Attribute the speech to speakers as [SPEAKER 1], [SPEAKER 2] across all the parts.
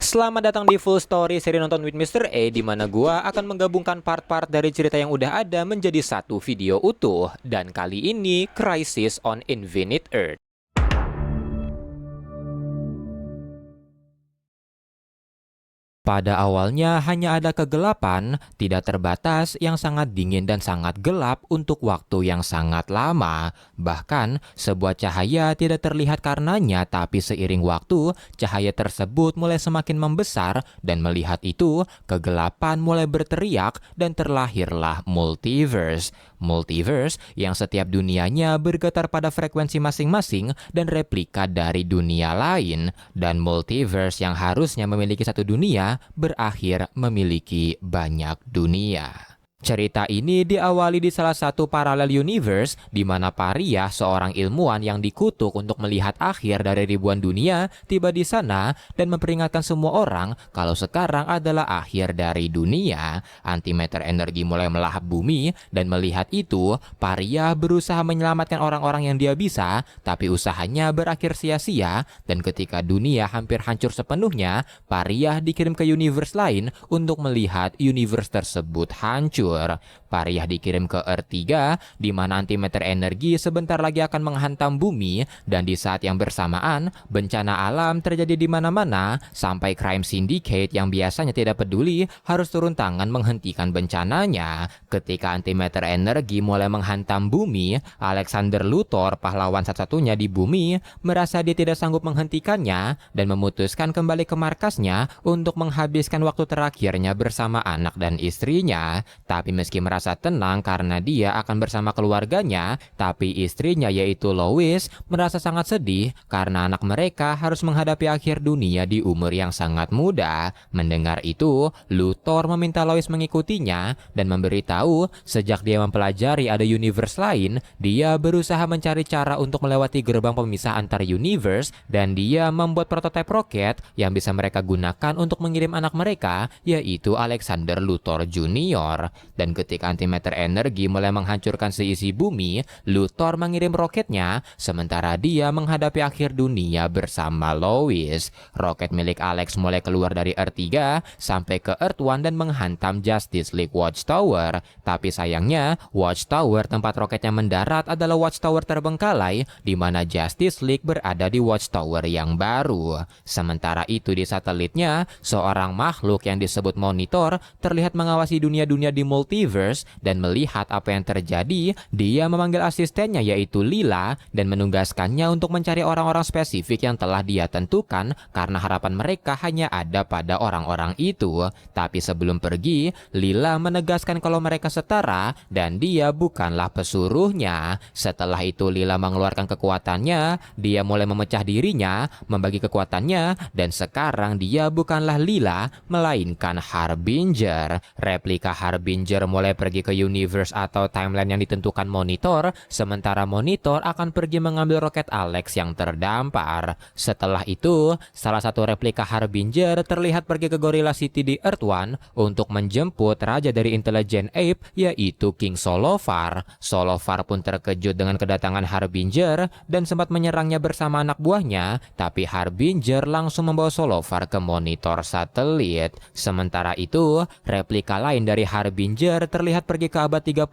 [SPEAKER 1] Selamat datang di Full Story seri nonton with Mr. A, di mana gua akan menggabungkan part-part dari cerita yang udah ada menjadi satu video utuh. Dan kali ini Crisis on Infinite Earth. Pada awalnya hanya ada kegelapan, tidak terbatas yang sangat dingin dan sangat gelap untuk waktu yang sangat lama. Bahkan sebuah cahaya tidak terlihat karenanya, tapi seiring waktu, cahaya tersebut mulai semakin membesar dan melihat itu, kegelapan mulai berteriak dan terlahirlah multiverse. Multiverse yang setiap dunianya bergetar pada frekuensi masing-masing dan replika dari dunia lain. Dan multiverse yang harusnya memiliki satu dunia berakhir memiliki banyak dunia. Cerita ini diawali di salah satu parallel universe di mana Pariah, seorang ilmuwan yang dikutuk untuk melihat akhir dari ribuan dunia, tiba di sana dan memperingatkan semua orang kalau sekarang adalah akhir dari dunia. Antimatter energi mulai melahap bumi dan melihat itu, Pariah berusaha menyelamatkan orang-orang yang dia bisa, tapi usahanya berakhir sia-sia dan ketika dunia hampir hancur sepenuhnya, Pariah dikirim ke universe lain untuk melihat universe tersebut hancur. Pariah dikirim ke Earth 3 di mana antimatter energi sebentar lagi akan menghantam bumi dan di saat yang bersamaan bencana alam terjadi di mana-mana sampai crime syndicate yang biasanya tidak peduli harus turun tangan menghentikan bencananya. Ketika antimatter energi mulai menghantam bumi, Alexander Luthor, pahlawan satu-satunya di bumi, merasa dia tidak sanggup menghentikannya dan memutuskan kembali ke markasnya untuk menghabiskan waktu terakhirnya bersama anak dan istrinya. Tapi meski merasa tenang karena dia akan bersama keluarganya, tapi istrinya yaitu Lois merasa sangat sedih karena anak mereka harus menghadapi akhir dunia di umur yang sangat muda. Mendengar itu, Luthor meminta Lois mengikutinya dan memberitahu sejak dia mempelajari ada universe lain, dia berusaha mencari cara untuk melewati gerbang pemisah antar universe dan dia membuat prototipe roket yang bisa mereka gunakan untuk mengirim anak mereka, yaitu Alexander Luthor Jr. Dan ketika antimatter energi mulai menghancurkan seisi bumi, Luthor mengirim roketnya, sementara dia menghadapi akhir dunia bersama Lois. Roket milik Alex mulai keluar dari Earth 3 sampai ke Earth 1 dan menghantam Justice League Watchtower. Tapi sayangnya, Watchtower tempat roketnya mendarat adalah Watchtower terbengkalai, di mana Justice League berada di Watchtower yang baru. Sementara itu di satelitnya, seorang makhluk yang disebut Monitor terlihat mengawasi dunia-dunia di multiverse dan melihat apa yang terjadi, dia memanggil asistennya yaitu Lila dan menugaskannya untuk mencari orang-orang spesifik yang telah dia tentukan karena harapan mereka hanya ada pada orang-orang itu. Tapi sebelum pergi, Lila menegaskan kalau mereka setara dan dia bukanlah pesuruhnya. Setelah itu Lila mengeluarkan kekuatannya, dia mulai memecah dirinya, membagi kekuatannya dan sekarang dia bukanlah Lila melainkan Harbinger. Replika Harbinger mulai pergi ke universe atau timeline yang ditentukan Monitor, sementara Monitor akan pergi mengambil roket Alex yang terdampar. Setelah itu, salah satu replika Harbinger terlihat pergi ke Gorilla City di Earth 1 untuk menjemput raja dari Intelligent Ape yaitu King Solovar. Solovar pun terkejut dengan kedatangan Harbinger dan sempat menyerangnya bersama anak buahnya, tapi Harbinger langsung membawa Solovar ke Monitor satelit. Sementara itu, replika lain dari Harbinger terlihat pergi ke abad 30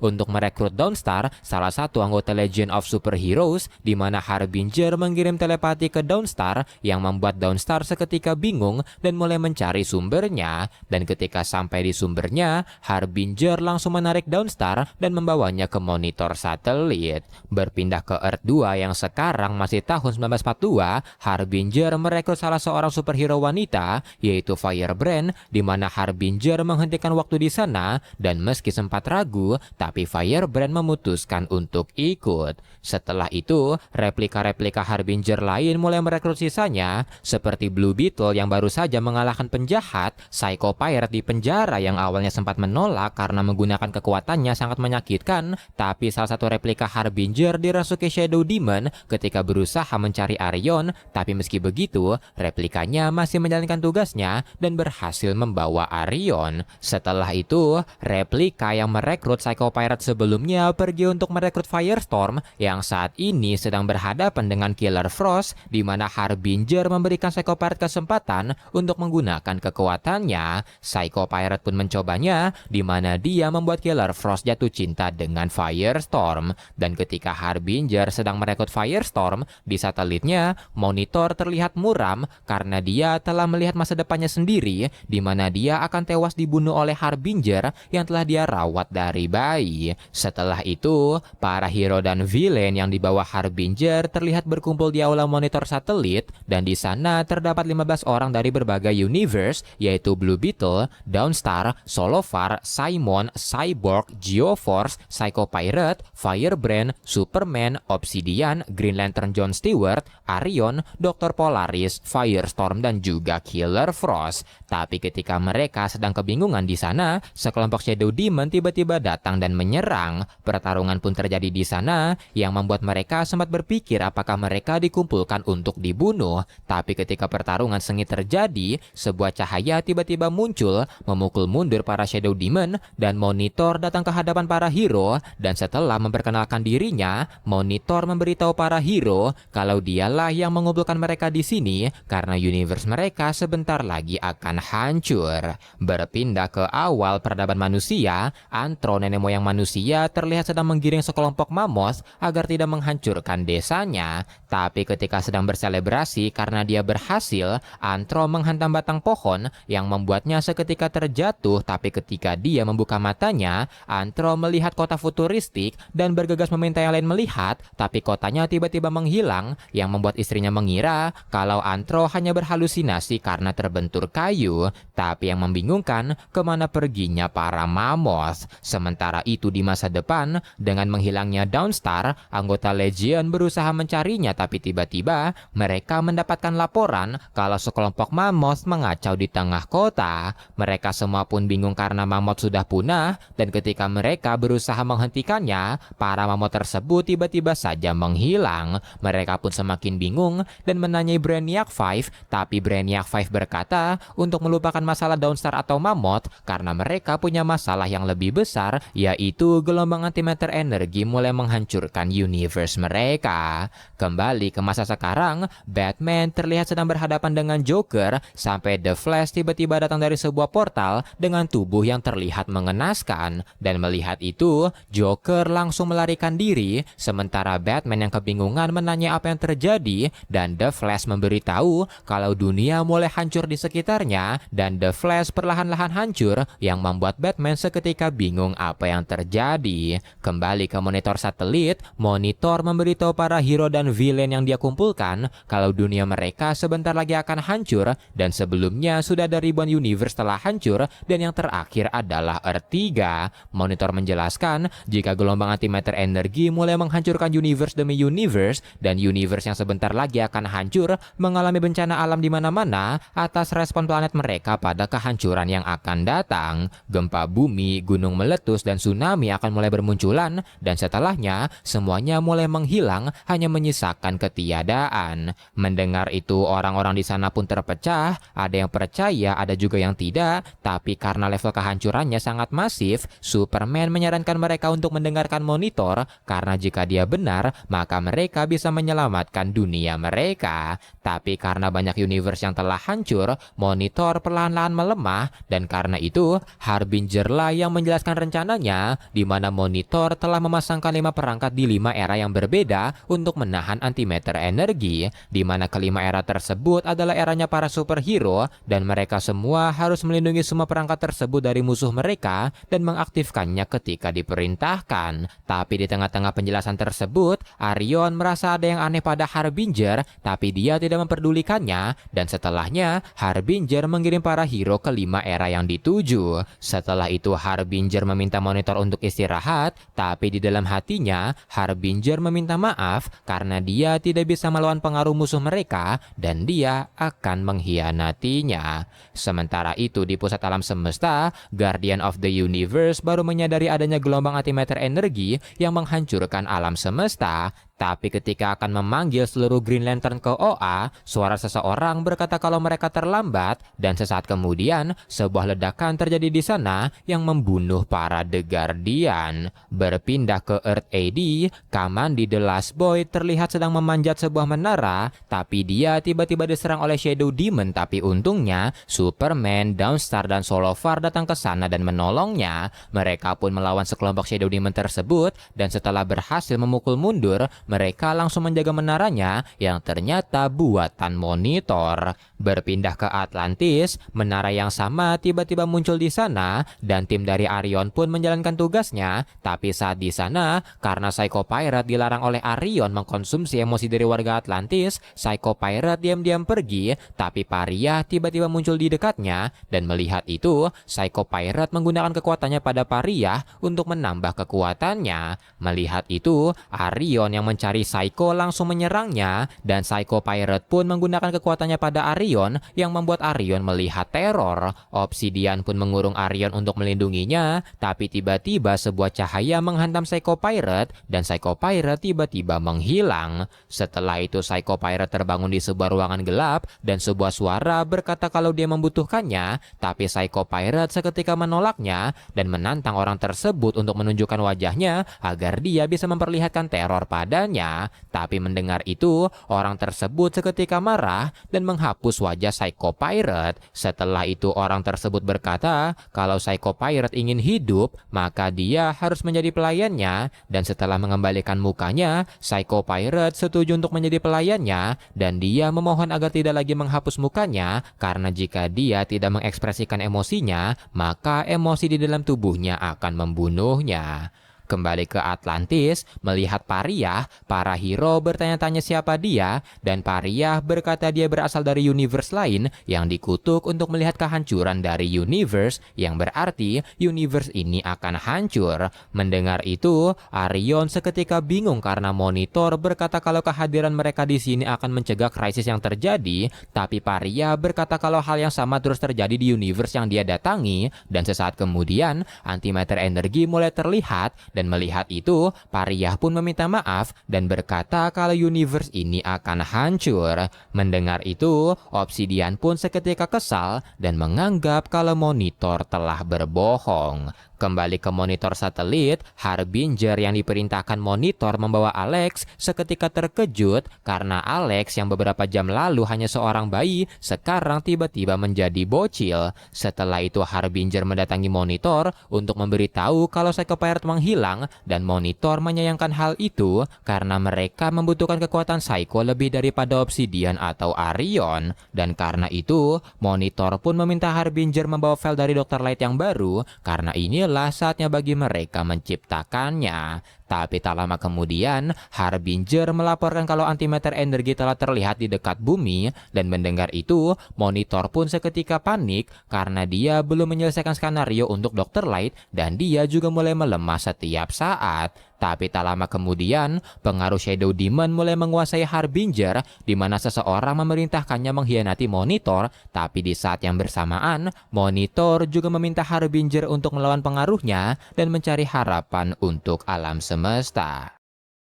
[SPEAKER 1] untuk merekrut Dawnstar, salah satu anggota Legion of Superheroes, di mana Harbinger mengirim telepati ke Dawnstar yang membuat Dawnstar seketika bingung dan mulai mencari sumbernya. Dan ketika sampai di sumbernya, Harbinger langsung menarik Dawnstar dan membawanya ke Monitor satelit. Berpindah ke Earth 2 yang sekarang masih tahun 1942, Harbinger merekrut salah seorang superhero wanita yaitu Firebrand, di mana Harbinger menghentikan waktu di sana dan meski sempat ragu, tapi Firebrand memutuskan untuk ikut. Setelah itu, replika-replika Harbinger lain mulai merekrut sisanya, seperti Blue Beetle yang baru saja mengalahkan penjahat, Psycho Pirate di penjara yang awalnya sempat menolak karena menggunakan kekuatannya sangat menyakitkan, tapi salah satu replika Harbinger dirasuki Shadow Demon ketika berusaha mencari Arion, tapi meski begitu, replikanya masih menjalankan tugasnya dan berhasil membawa Arion. Setelah itu, itu, replika yang merekrut Psycho Pirate sebelumnya pergi untuk merekrut Firestorm yang saat ini sedang berhadapan dengan Killer Frost, di mana Harbinger memberikan Psycho Pirate kesempatan untuk menggunakan kekuatannya. Psycho Pirate pun mencobanya, di mana dia membuat Killer Frost jatuh cinta dengan Firestorm. Dan ketika Harbinger sedang merekrut Firestorm, di satelitnya, Monitor terlihat muram karena dia telah melihat masa depannya sendiri, di mana dia akan tewas dibunuh oleh Harbinger yang telah dia rawat dari bayi. Setelah itu, para hero dan villain yang dibawa Harbinger terlihat berkumpul di aula monitor satelit, dan di sana terdapat 15 orang dari berbagai universe, yaitu Blue Beetle, Dawnstar, Solovar, Simon, Cyborg, Geoforce, Psycho Pirate, Firebrand, Superman, Obsidian, Green Lantern John Stewart, Arion, Dr. Polaris, Firestorm, dan juga Killer Frost. Tapi ketika mereka sedang kebingungan di sana, sekelompok Shadow Demon tiba-tiba datang dan menyerang. Pertarungan pun terjadi di sana, yang membuat mereka sempat berpikir apakah mereka dikumpulkan untuk dibunuh. Tapi ketika pertarungan sengit terjadi, sebuah cahaya tiba-tiba muncul, memukul mundur para Shadow Demon, dan Monitor datang ke hadapan para hero. Dan setelah memperkenalkan dirinya, Monitor memberitahu para hero kalau dialah yang mengumpulkan mereka di sini karena universe mereka sebentar lagi akan hancur. Berpindah ke awal peradaban manusia, Antro, nenek moyang manusia, terlihat sedang menggiring sekelompok mammoth agar tidak menghancurkan desanya. Tapi ketika sedang berselebrasi karena dia berhasil, Antro menghantam batang pohon yang membuatnya seketika terjatuh. Tapi ketika dia membuka matanya, Antro melihat kota futuristik dan bergegas meminta yang lain melihat, tapi kotanya tiba-tiba menghilang yang membuat istrinya mengira kalau Antro hanya berhalusinasi karena terbentur kayu. Tapi yang membingungkan, kemana perginya para mammoth. Sementara itu di masa depan, dengan menghilangnya Dawnstar, anggota Legion berusaha mencarinya, tapi tiba-tiba mereka mendapatkan laporan kalau sekelompok mammoth mengacau di tengah kota. Mereka semua pun bingung karena mammoth sudah punah, dan ketika mereka berusaha menghentikannya, para mammoth tersebut tiba-tiba saja menghilang. Mereka pun semakin bingung dan menanyai Brainiac 5, tapi Brainiac 5 berkata untuk melupakan masalah Dawnstar atau mammoth karena mereka punya masalah yang lebih besar, yaitu gelombang antimatter energi mulai menghancurkan universe mereka. Kembali ke masa sekarang, Batman terlihat sedang berhadapan dengan Joker sampai The Flash tiba-tiba datang dari sebuah portal dengan tubuh yang terlihat mengenaskan. Dan melihat itu, Joker langsung melarikan diri, sementara Batman yang kebingungan menanya apa yang terjadi, dan The Flash memberitahu kalau dunia mulai hancur di sekitarnya, dan The Flash perlahan-lahan hancur yang membuat Batman seketika bingung apa yang terjadi. Kembali ke monitor satelit, Monitor memberitahu para hero dan villain yang dia kumpulkan kalau dunia mereka sebentar lagi akan hancur, dan sebelumnya sudah ada ribuan universe telah hancur, dan yang terakhir adalah Earth 3. Monitor menjelaskan jika gelombang antimatter energi mulai menghancurkan universe demi universe, dan universe yang sebentar lagi akan hancur mengalami bencana alam di mana-mana atas respon planet mereka pada kehancuran yang akan datang. Gempa bumi, gunung meletus, dan tsunami akan mulai bermunculan, dan setelahnya semuanya mulai menghilang, hanya menyisakan ketiadaan. Mendengar itu, orang-orang di sana pun terpecah, ada yang percaya, ada juga yang tidak, tapi karena level kehancurannya sangat masif, Superman menyarankan mereka untuk mendengarkan Monitor, karena jika dia benar, maka mereka bisa menyelamatkan dunia mereka. Tapi karena banyak universe yang telah hancur, Monitor perlahan-lahan melemah, dan karena itu, Harbinger lah yang menjelaskan rencananya, di mana Monitor telah memasangkan 5 perangkat di 5 era yang berbeda untuk menahan antimatter energi, di mana kelima era tersebut adalah eranya para superhero, dan mereka semua harus melindungi semua perangkat tersebut dari musuh mereka dan mengaktifkannya ketika diperintahkan. Tapi di tengah-tengah penjelasan tersebut, Arion merasa ada yang aneh pada Harbinger, tapi dia tidak memperdulikannya, dan setelahnya Harbinger mengirim para hero ke 5 era yang dituju. Setelah itu Harbinger meminta Monitor untuk istirahat, tapi di dalam hatinya Harbinger meminta maaf karena dia tidak bisa melawan pengaruh musuh mereka dan dia akan mengkhianatinya. Sementara itu di pusat alam semesta, Guardian of the Universe baru menyadari adanya gelombang antimatter energi yang menghancurkan alam semesta, Tapi ketika akan memanggil seluruh Green Lantern ke OA, suara seseorang berkata kalau mereka terlambat dan sesaat kemudian sebuah ledakan terjadi di sana yang membunuh para The Guardian. Berpindah ke Earth AD, Kamandi The Last Boy terlihat sedang memanjat sebuah menara, tapi dia tiba-tiba diserang oleh Shadow Demon. Tapi untungnya Superman, Dawnstar, dan Solovar datang ke sana dan menolongnya. Mereka pun melawan sekelompok Shadow Demon tersebut, dan setelah berhasil memukul mundur, mereka langsung menjaga menaranya yang ternyata buatan Monitor. Berpindah ke Atlantis, menara yang sama tiba-tiba muncul di sana dan tim dari Arion pun menjalankan tugasnya. Tapi saat di sana, karena Psycho Pirate dilarang oleh Arion mengkonsumsi emosi dari warga Atlantis, Psycho Pirate diam-diam pergi. Tapi Paria tiba-tiba muncul di dekatnya dan melihat itu, Psycho Pirate menggunakan kekuatannya pada Paria untuk menambah kekuatannya. Melihat itu, Arion yang mencari Psycho langsung menyerangnya dan Psycho Pirate pun menggunakan kekuatannya pada Arion yang membuat Arion melihat teror. Obsidian pun mengurung Arion untuk melindunginya, tapi tiba-tiba sebuah cahaya menghantam Psycho Pirate dan Psycho Pirate tiba-tiba menghilang. Setelah itu Psycho Pirate terbangun di sebuah ruangan gelap dan sebuah suara berkata kalau dia membutuhkannya, tapi Psycho Pirate seketika menolaknya dan menantang orang tersebut untuk menunjukkan wajahnya agar dia bisa memperlihatkan teror padanya. Tapi mendengar itu, orang tersebut seketika marah dan menghapus wajah Psycho Pirate. Setelah itu orang tersebut berkata kalau Psycho Pirate ingin hidup, maka dia harus menjadi pelayannya. Dan setelah mengembalikan mukanya, Psycho Pirate setuju untuk menjadi pelayannya dan dia memohon agar tidak lagi menghapus mukanya karena jika dia tidak mengekspresikan emosinya, maka emosi di dalam tubuhnya akan membunuhnya. Kembali ke Atlantis, melihat Pariah, para hero bertanya-tanya siapa dia, dan Pariah berkata dia berasal dari universe lain yang dikutuk untuk melihat kehancuran dari universe, yang berarti universe ini akan hancur. Mendengar itu, Arion seketika bingung karena Monitor berkata kalau kehadiran mereka di sini akan mencegah krisis yang terjadi, tapi Pariah berkata kalau hal yang sama terus terjadi di universe yang dia datangi, dan sesaat kemudian antimatter energi mulai terlihat. Dan melihat itu, Pariah pun meminta maaf dan berkata kalau universe ini akan hancur. Mendengar itu, Obsidian pun seketika kesal dan menganggap kalau Monitor telah berbohong. Kembali ke Monitor satelit, Harbinger yang diperintahkan Monitor membawa Alex seketika terkejut karena Alex yang beberapa jam lalu hanya seorang bayi, sekarang tiba-tiba menjadi bocil. Setelah itu Harbinger mendatangi Monitor untuk memberitahu kalau Psycho Pirate menghilang dan Monitor menyayangkan hal itu karena mereka membutuhkan kekuatan Psycho lebih daripada Obsidian atau Arion. Dan karena itu, Monitor pun meminta Harbinger membawa file dari Dr. Light yang baru karena ini saatnya bagi mereka menciptakannya. Tapi tak lama kemudian, Harbinger melaporkan kalau antimatter energi telah terlihat di dekat bumi, dan mendengar itu, Monitor pun seketika panik karena dia belum menyelesaikan skenario untuk Dr. Light dan dia juga mulai melemah setiap saat. Tapi tak lama kemudian, pengaruh Shadow Demon mulai menguasai Harbinger, di mana seseorang memerintahkannya mengkhianati Monitor, tapi di saat yang bersamaan, Monitor juga meminta Harbinger untuk melawan pengaruhnya dan mencari harapan untuk alam semesta.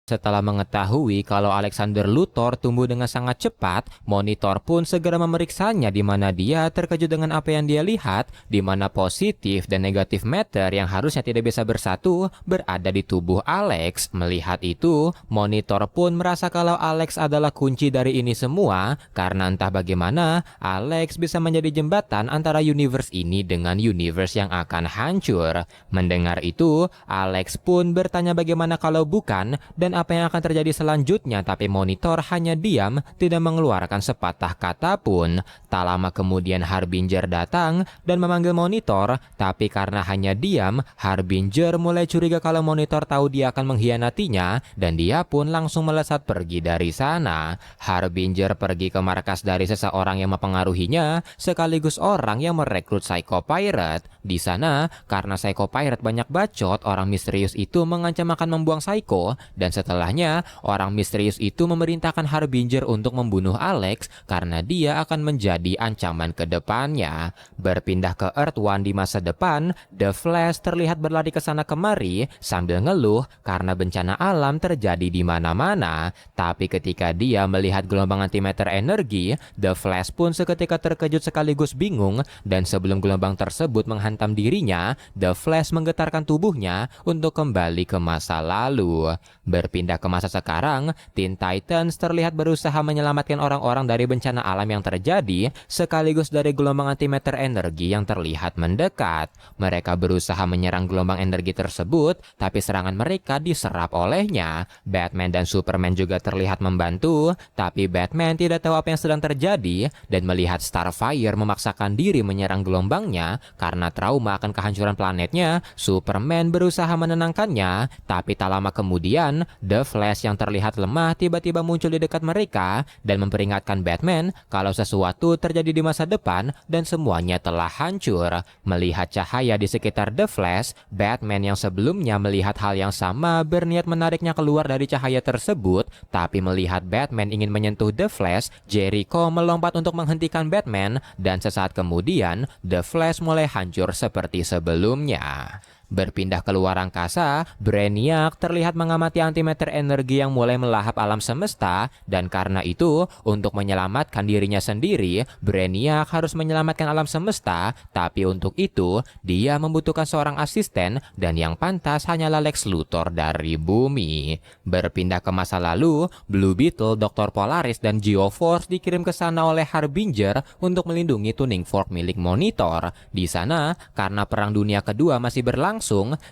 [SPEAKER 1] Setelah mengetahui kalau Alexander Luthor tumbuh dengan sangat cepat, Monitor pun segera memeriksanya di mana dia terkejut dengan apa yang dia lihat, di mana positif dan negatif matter yang harusnya tidak bisa bersatu berada di tubuh Alex. Melihat itu, Monitor pun merasa kalau Alex adalah kunci dari ini semua, karena entah bagaimana Alex bisa menjadi jembatan antara universe ini dengan universe yang akan hancur. Mendengar itu, Alex pun bertanya bagaimana kalau bukan dan apa yang akan terjadi selanjutnya, tapi Monitor hanya diam, tidak mengeluarkan sepatah kata pun. Tak lama kemudian Harbinger datang dan memanggil Monitor, tapi karena hanya diam, Harbinger mulai curiga kalau Monitor tahu dia akan mengkhianatinya dan dia pun langsung melesat pergi dari sana. Harbinger pergi ke markas dari seseorang yang mempengaruhinya, sekaligus orang yang merekrut Psycho Pirate. Di sana, karena Psycho Pirate banyak bacot, orang misterius itu mengancam akan membuang Psycho, dan setelahnya, orang misterius itu memerintahkan Harbinger untuk membunuh Alex karena dia akan menjadi ancaman ke depannya. Berpindah ke Earth One di masa depan, The Flash terlihat berlari ke sana kemari sambil ngeluh karena bencana alam terjadi di mana-mana. Tapi ketika dia melihat gelombang antimatter energi, The Flash pun seketika terkejut sekaligus bingung, dan sebelum gelombang tersebut menghantam dirinya, The Flash menggetarkan tubuhnya untuk kembali ke masa lalu. Berpindah ke masa sekarang, Teen Titans terlihat berusaha menyelamatkan orang-orang dari bencana alam yang terjadi, sekaligus dari gelombang antimatter energi yang terlihat mendekat. Mereka berusaha menyerang gelombang energi tersebut, tapi serangan mereka diserap olehnya. Batman dan Superman juga terlihat membantu, tapi Batman tidak tahu apa yang sedang terjadi, dan melihat Starfire memaksakan diri menyerang gelombangnya karena trauma akan kehancuran planetnya. Superman berusaha menenangkannya, tapi tak lama kemudian, The Flash yang terlihat lemah tiba-tiba muncul di dekat mereka dan memperingatkan Batman kalau sesuatu terjadi di masa depan dan semuanya telah hancur. Melihat cahaya di sekitar The Flash, Batman yang sebelumnya melihat hal yang sama berniat menariknya keluar dari cahaya tersebut, tapi melihat Batman ingin menyentuh The Flash, Jericho melompat untuk menghentikan Batman, dan sesaat kemudian The Flash mulai hancur seperti sebelumnya. Berpindah ke luar angkasa, Brainiac terlihat mengamati antimatter energi yang mulai melahap alam semesta, dan karena itu, untuk menyelamatkan dirinya sendiri, Brainiac harus menyelamatkan alam semesta, tapi untuk itu, dia membutuhkan seorang asisten, dan yang pantas hanyalah Lex Luthor dari bumi. Berpindah ke masa lalu, Blue Beetle, Dr. Polaris, dan Geoforce dikirim ke sana oleh Harbinger untuk melindungi tuning fork milik Monitor. Di sana, karena Perang Dunia Kedua masih berlangsung,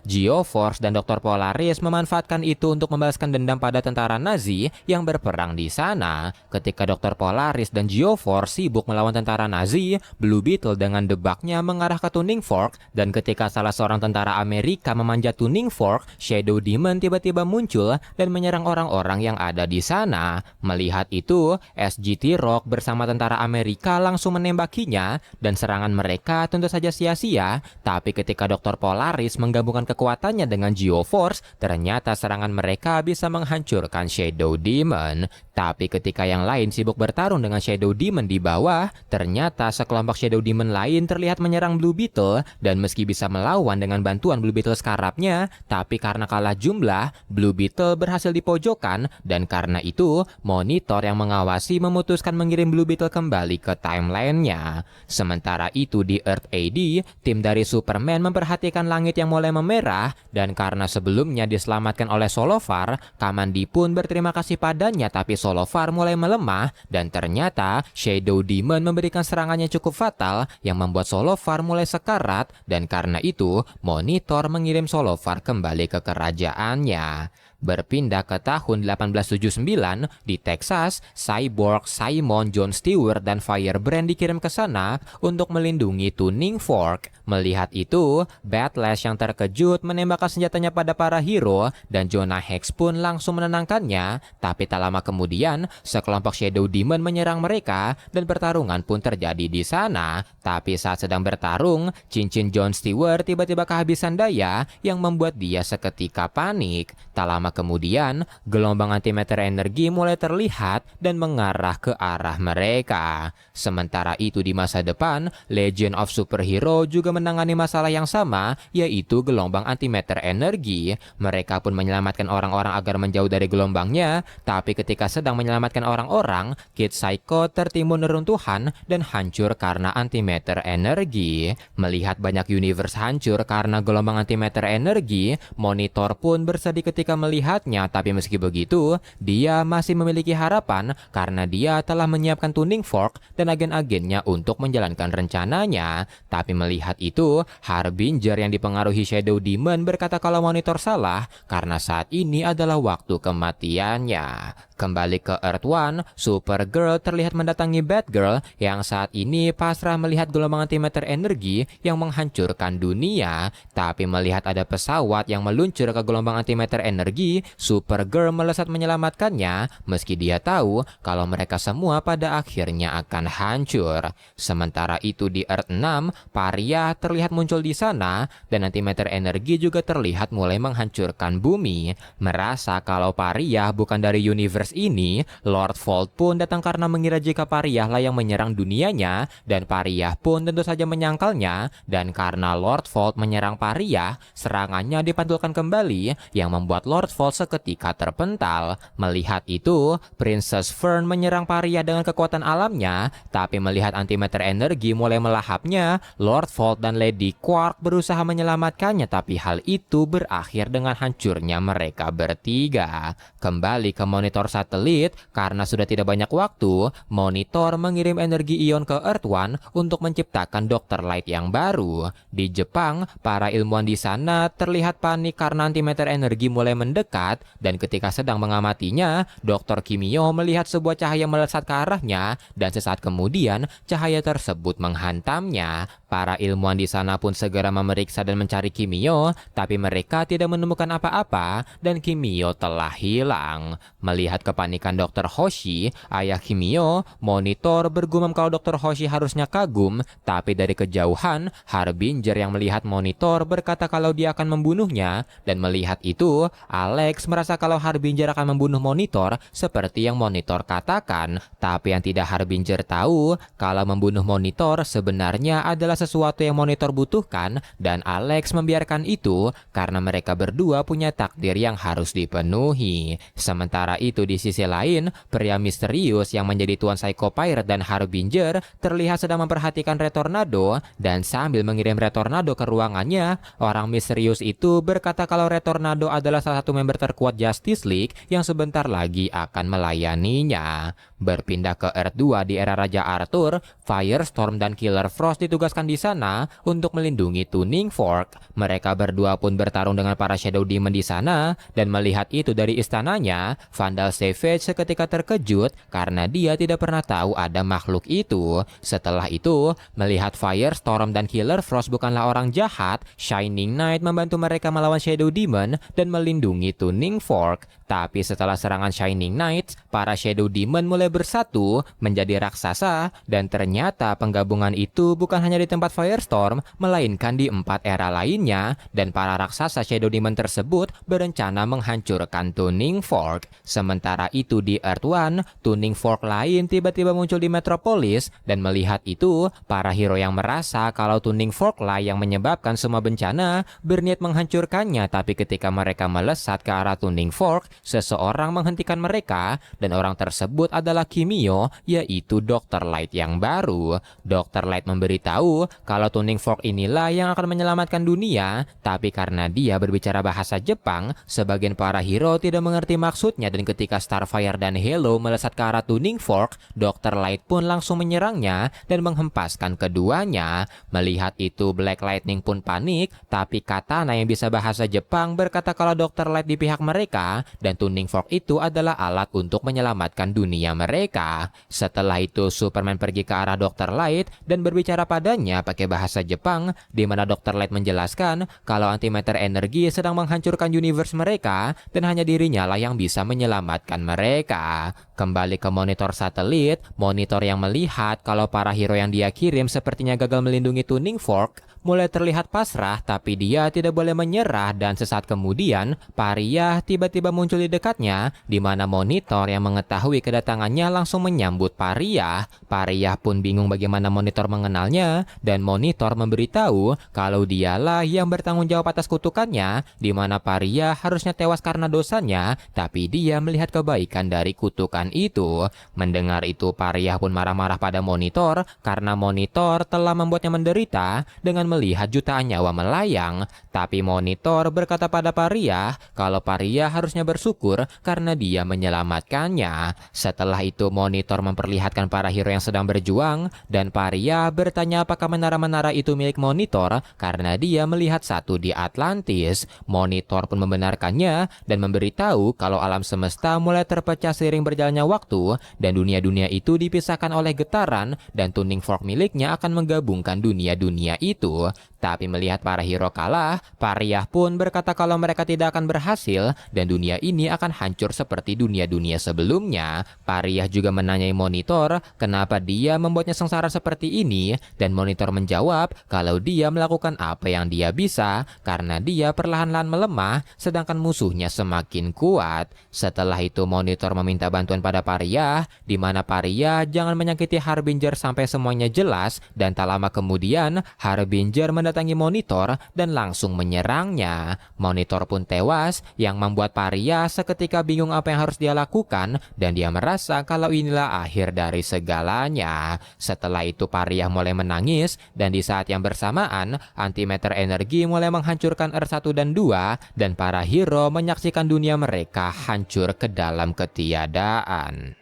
[SPEAKER 1] Geoforce dan Dr. Polaris memanfaatkan itu untuk membalaskan dendam pada tentara Nazi yang berperang di sana. Ketika Dr. Polaris dan Geoforce sibuk melawan tentara Nazi, Blue Beetle dengan debaknya mengarah ke tuning fork, dan ketika salah seorang tentara Amerika memanjat tuning fork, Shadow Demon tiba-tiba muncul dan menyerang orang-orang yang ada di sana. Melihat itu, SGT Rock bersama tentara Amerika langsung menembakinya, dan serangan mereka tentu saja sia-sia. Tapi ketika Dr. Polaris menggabungkan kekuatannya dengan Geoforce, ternyata serangan mereka bisa menghancurkan Shadow Demon. Tapi ketika yang lain sibuk bertarung dengan Shadow Demon di bawah, ternyata sekelompok Shadow Demon lain terlihat menyerang Blue Beetle, dan meski bisa melawan dengan bantuan Blue Beetle sekarapnya, tapi karena kalah jumlah, Blue Beetle berhasil dipojokkan, dan karena itu, Monitor yang mengawasi memutuskan mengirim Blue Beetle kembali ke timeline-nya. Sementara itu di Earth AD, tim dari Superman memperhatikan langit yang mulai memerah, dan karena sebelumnya diselamatkan oleh Solovar, Kamandi pun berterima kasih padanya, tapi Solovar mulai melemah, dan ternyata Shadow Demon memberikan serangannya cukup fatal yang membuat Solovar mulai sekarat, dan karena itu Monitor mengirim Solovar kembali ke kerajaannya. Berpindah ke tahun 1879, di Texas, Cyborg, Simon, John Stewart, dan Firebrand dikirim ke sana untuk melindungi tuning fork. Melihat itu, Batlash yang terkejut menembakkan senjatanya pada para hero, dan Jonah Hex pun langsung menenangkannya. Tapi tak lama kemudian, sekelompok Shadow Demon menyerang mereka, dan pertarungan pun terjadi di sana. Tapi saat sedang bertarung, cincin John Stewart tiba-tiba kehabisan daya yang membuat dia seketika panik. Tak lama kemudian, gelombang antimatter energi mulai terlihat dan mengarah ke arah mereka. Sementara itu di masa depan, Legend of Superhero juga menangani masalah yang sama, yaitu gelombang antimatter energi. Mereka pun menyelamatkan orang-orang agar menjauh dari gelombangnya, tapi ketika sedang menyelamatkan orang-orang, Kid Psycho tertimbun neruntuhan dan hancur karena antimatter energi. Melihat banyak universe hancur karena gelombang antimatter energi, Monitor pun bersedih ketika melihatnya, tapi meski begitu, dia masih memiliki harapan karena dia telah menyiapkan tuning fork dan agen-agennya untuk menjalankan rencananya. Tapi melihat itu, Harbinger yang dipengaruhi Shadow Demon berkata kalau Monitor salah karena saat ini adalah waktu kematiannya. Kembali ke Earth One, Supergirl terlihat mendatangi Batgirl yang saat ini pasrah melihat gelombang antimatter energi yang menghancurkan dunia. Tapi melihat ada pesawat yang meluncur ke gelombang antimatter energi, energi, Supergirl melesat menyelamatkannya meski dia tahu kalau mereka semua pada akhirnya akan hancur. Sementara itu di Earth 6, Pariah terlihat muncul di sana dan antimatter energi juga terlihat mulai menghancurkan bumi. Merasa kalau Pariah bukan dari universe ini, Lord Volt pun datang karena mengira jika Pariah lah yang menyerang dunianya, dan Pariah pun tentu saja menyangkalnya, dan karena Lord Volt menyerang Pariah, serangannya dipantulkan kembali yang membuat Lord Volt seketika terpental. Melihat itu, Princess Fern menyerang Pariah dengan kekuatan alamnya, tapi melihat antimatter energi mulai melahapnya, Lord Volt dan Lady Quark berusaha menyelamatkannya, tapi hal itu berakhir dengan hancurnya mereka bertiga. Kembali ke monitor satelit, karena sudah tidak banyak waktu, monitor mengirim energi ion ke Earth One untuk menciptakan Dr. Light yang baru. Di Jepang, para ilmuwan di sana terlihat panik karena antimatter energi mulai mendekat, dan ketika sedang mengamatinya, Dr. Kimio melihat sebuah cahaya melesat ke arahnya, dan sesaat kemudian cahaya tersebut menghantamnya. Para ilmuwan di sana pun segera memeriksa dan mencari Kimio, tapi mereka tidak menemukan apa-apa dan Kimio telah hilang. Melihat kepanikan Dr. Hoshi, ayah Kimio, monitor bergumam kalau Dr. Hoshi harusnya kagum, tapi dari kejauhan, Harbinger yang melihat monitor berkata kalau dia akan membunuhnya, dan melihat itu, Alex merasa kalau Harbinger akan membunuh monitor seperti yang monitor katakan, tapi yang tidak Harbinger tahu, kalau membunuh monitor sebenarnya adalah sesuatu yang monitor butuhkan, dan Alex membiarkan itu karena mereka berdua punya takdir yang harus dipenuhi. Sementara itu di sisi lain, pria misterius yang menjadi tuan Psycho Pirate dan Harbinger terlihat sedang memperhatikan Retornado, dan sambil mengirim Retornado ke ruangannya, orang misterius itu berkata kalau Retornado adalah salah satu member terkuat Justice League yang sebentar lagi akan melayaninya. Berpindah ke Earth 2 di era Raja Arthur, Firestorm dan Killer Frost ditugaskan di sana untuk melindungi Tuning Fork. Mereka berdua pun bertarung dengan para Shadow Demon di sana, dan melihat itu dari istananya, Vandal Savage seketika terkejut karena dia tidak pernah tahu ada makhluk itu. Setelah itu, melihat Firestorm dan Killer Frost bukanlah orang jahat, Shining Knight membantu mereka melawan Shadow Demon dan melindungi Tuning Fork. Tapi setelah serangan Shining Knights, para Shadow Demon mulai bersatu menjadi raksasa, dan ternyata penggabungan itu bukan hanya di tempat Firestorm, melainkan di 4 era lainnya, dan para raksasa Shadow Demon tersebut berencana menghancurkan Tuning Fork. Sementara itu di Earth One, Tuning Fork lain tiba-tiba muncul di Metropolis, dan melihat itu, para hero yang merasa kalau Tuning Fork lah yang menyebabkan semua bencana berniat menghancurkannya, tapi ketika mereka melesat ke arah Tuning Fork, seseorang menghentikan mereka, dan orang tersebut adalah Kimio, yaitu Dr. Light yang baru. Dr. Light memberitahu kalau Tuning Fork inilah yang akan menyelamatkan dunia, tapi karena dia berbicara bahasa Jepang, sebagian para hero tidak mengerti maksudnya, dan ketika Starfire dan Halo melesat ke arah Tuning Fork, Dr. Light pun langsung menyerangnya dan menghempaskan keduanya. Melihat itu, Black Lightning pun panik, tapi Katana yang bisa bahasa Jepang berkata kalau Dr. Light di pihak mereka, dan Tuning Fork itu adalah alat untuk menyelamatkan dunia mereka. Setelah itu, Superman pergi ke arah Dr. Light dan berbicara padanya pakai bahasa Jepang, di mana Dr. Light menjelaskan kalau antimatter energi sedang menghancurkan universe mereka, dan hanya dirinya lah yang bisa menyelamatkan mereka. Kembali ke monitor satelit, monitor yang melihat kalau para hero yang dia kirim sepertinya gagal melindungi Tuning Fork, mulai terlihat pasrah, tapi dia tidak boleh menyerah, dan sesaat kemudian, Pariah tiba-tiba muncul di dekatnya, di mana monitor yang mengetahui kedatangannya langsung menyambut Pariah. Pariah pun bingung bagaimana monitor mengenalnya, dan monitor memberitahu kalau dialah yang bertanggung jawab atas kutukannya, di mana Pariah harusnya tewas karena dosanya, tapi dia melihat kebaikan dari kutukan itu. Mendengar itu, Pariah pun marah-marah pada monitor karena monitor telah membuatnya menderita dengan melihat jutaan nyawa melayang, tapi monitor berkata pada Pariah kalau Pariah harusnya bersyukur karena dia menyelamatkannya. Setelah itu, monitor memperlihatkan para hero yang sedang berjuang, dan Pariah bertanya apakah menara-menara itu milik Monitor karena dia melihat satu di Atlantis. Monitor pun membenarkannya dan memberitahu kalau alam semesta mulai terpecah seiring berjalannya waktu dan dunia-dunia itu dipisahkan oleh getaran dan tuning fork miliknya akan menggabungkan dunia-dunia itu. Tapi melihat para hero kalah, Pariah pun berkata kalau mereka tidak akan berhasil dan dunia ini akan hancur seperti dunia-dunia sebelumnya. Pariah juga menanyai Monitor kenapa dia membuatnya sengsara seperti ini dan Monitor menjawab kalau dia melakukan apa yang dia bisa karena dia perlahan-lahan melemah sedangkan musuhnya semakin kuat. Setelah itu Monitor meminta bantuan pada Pariah di mana Pariah jangan menyakiti Harbinger sampai semuanya jelas dan tak lama kemudian Harbinger mendatangi Monitor dan langsung menyerangnya. Monitor pun tewas yang membuat Pariah seketika bingung apa yang harus dia lakukan dan dia merasa kalau inilah akhir dari segalanya. Setelah itu Pariah mulai menangis dan di saat yang bersamaan antimatter energi mulai menghancurkan Earth 1 dan 2 dan para hero menyaksikan dunia mereka hancur ke dalam ketiadaan.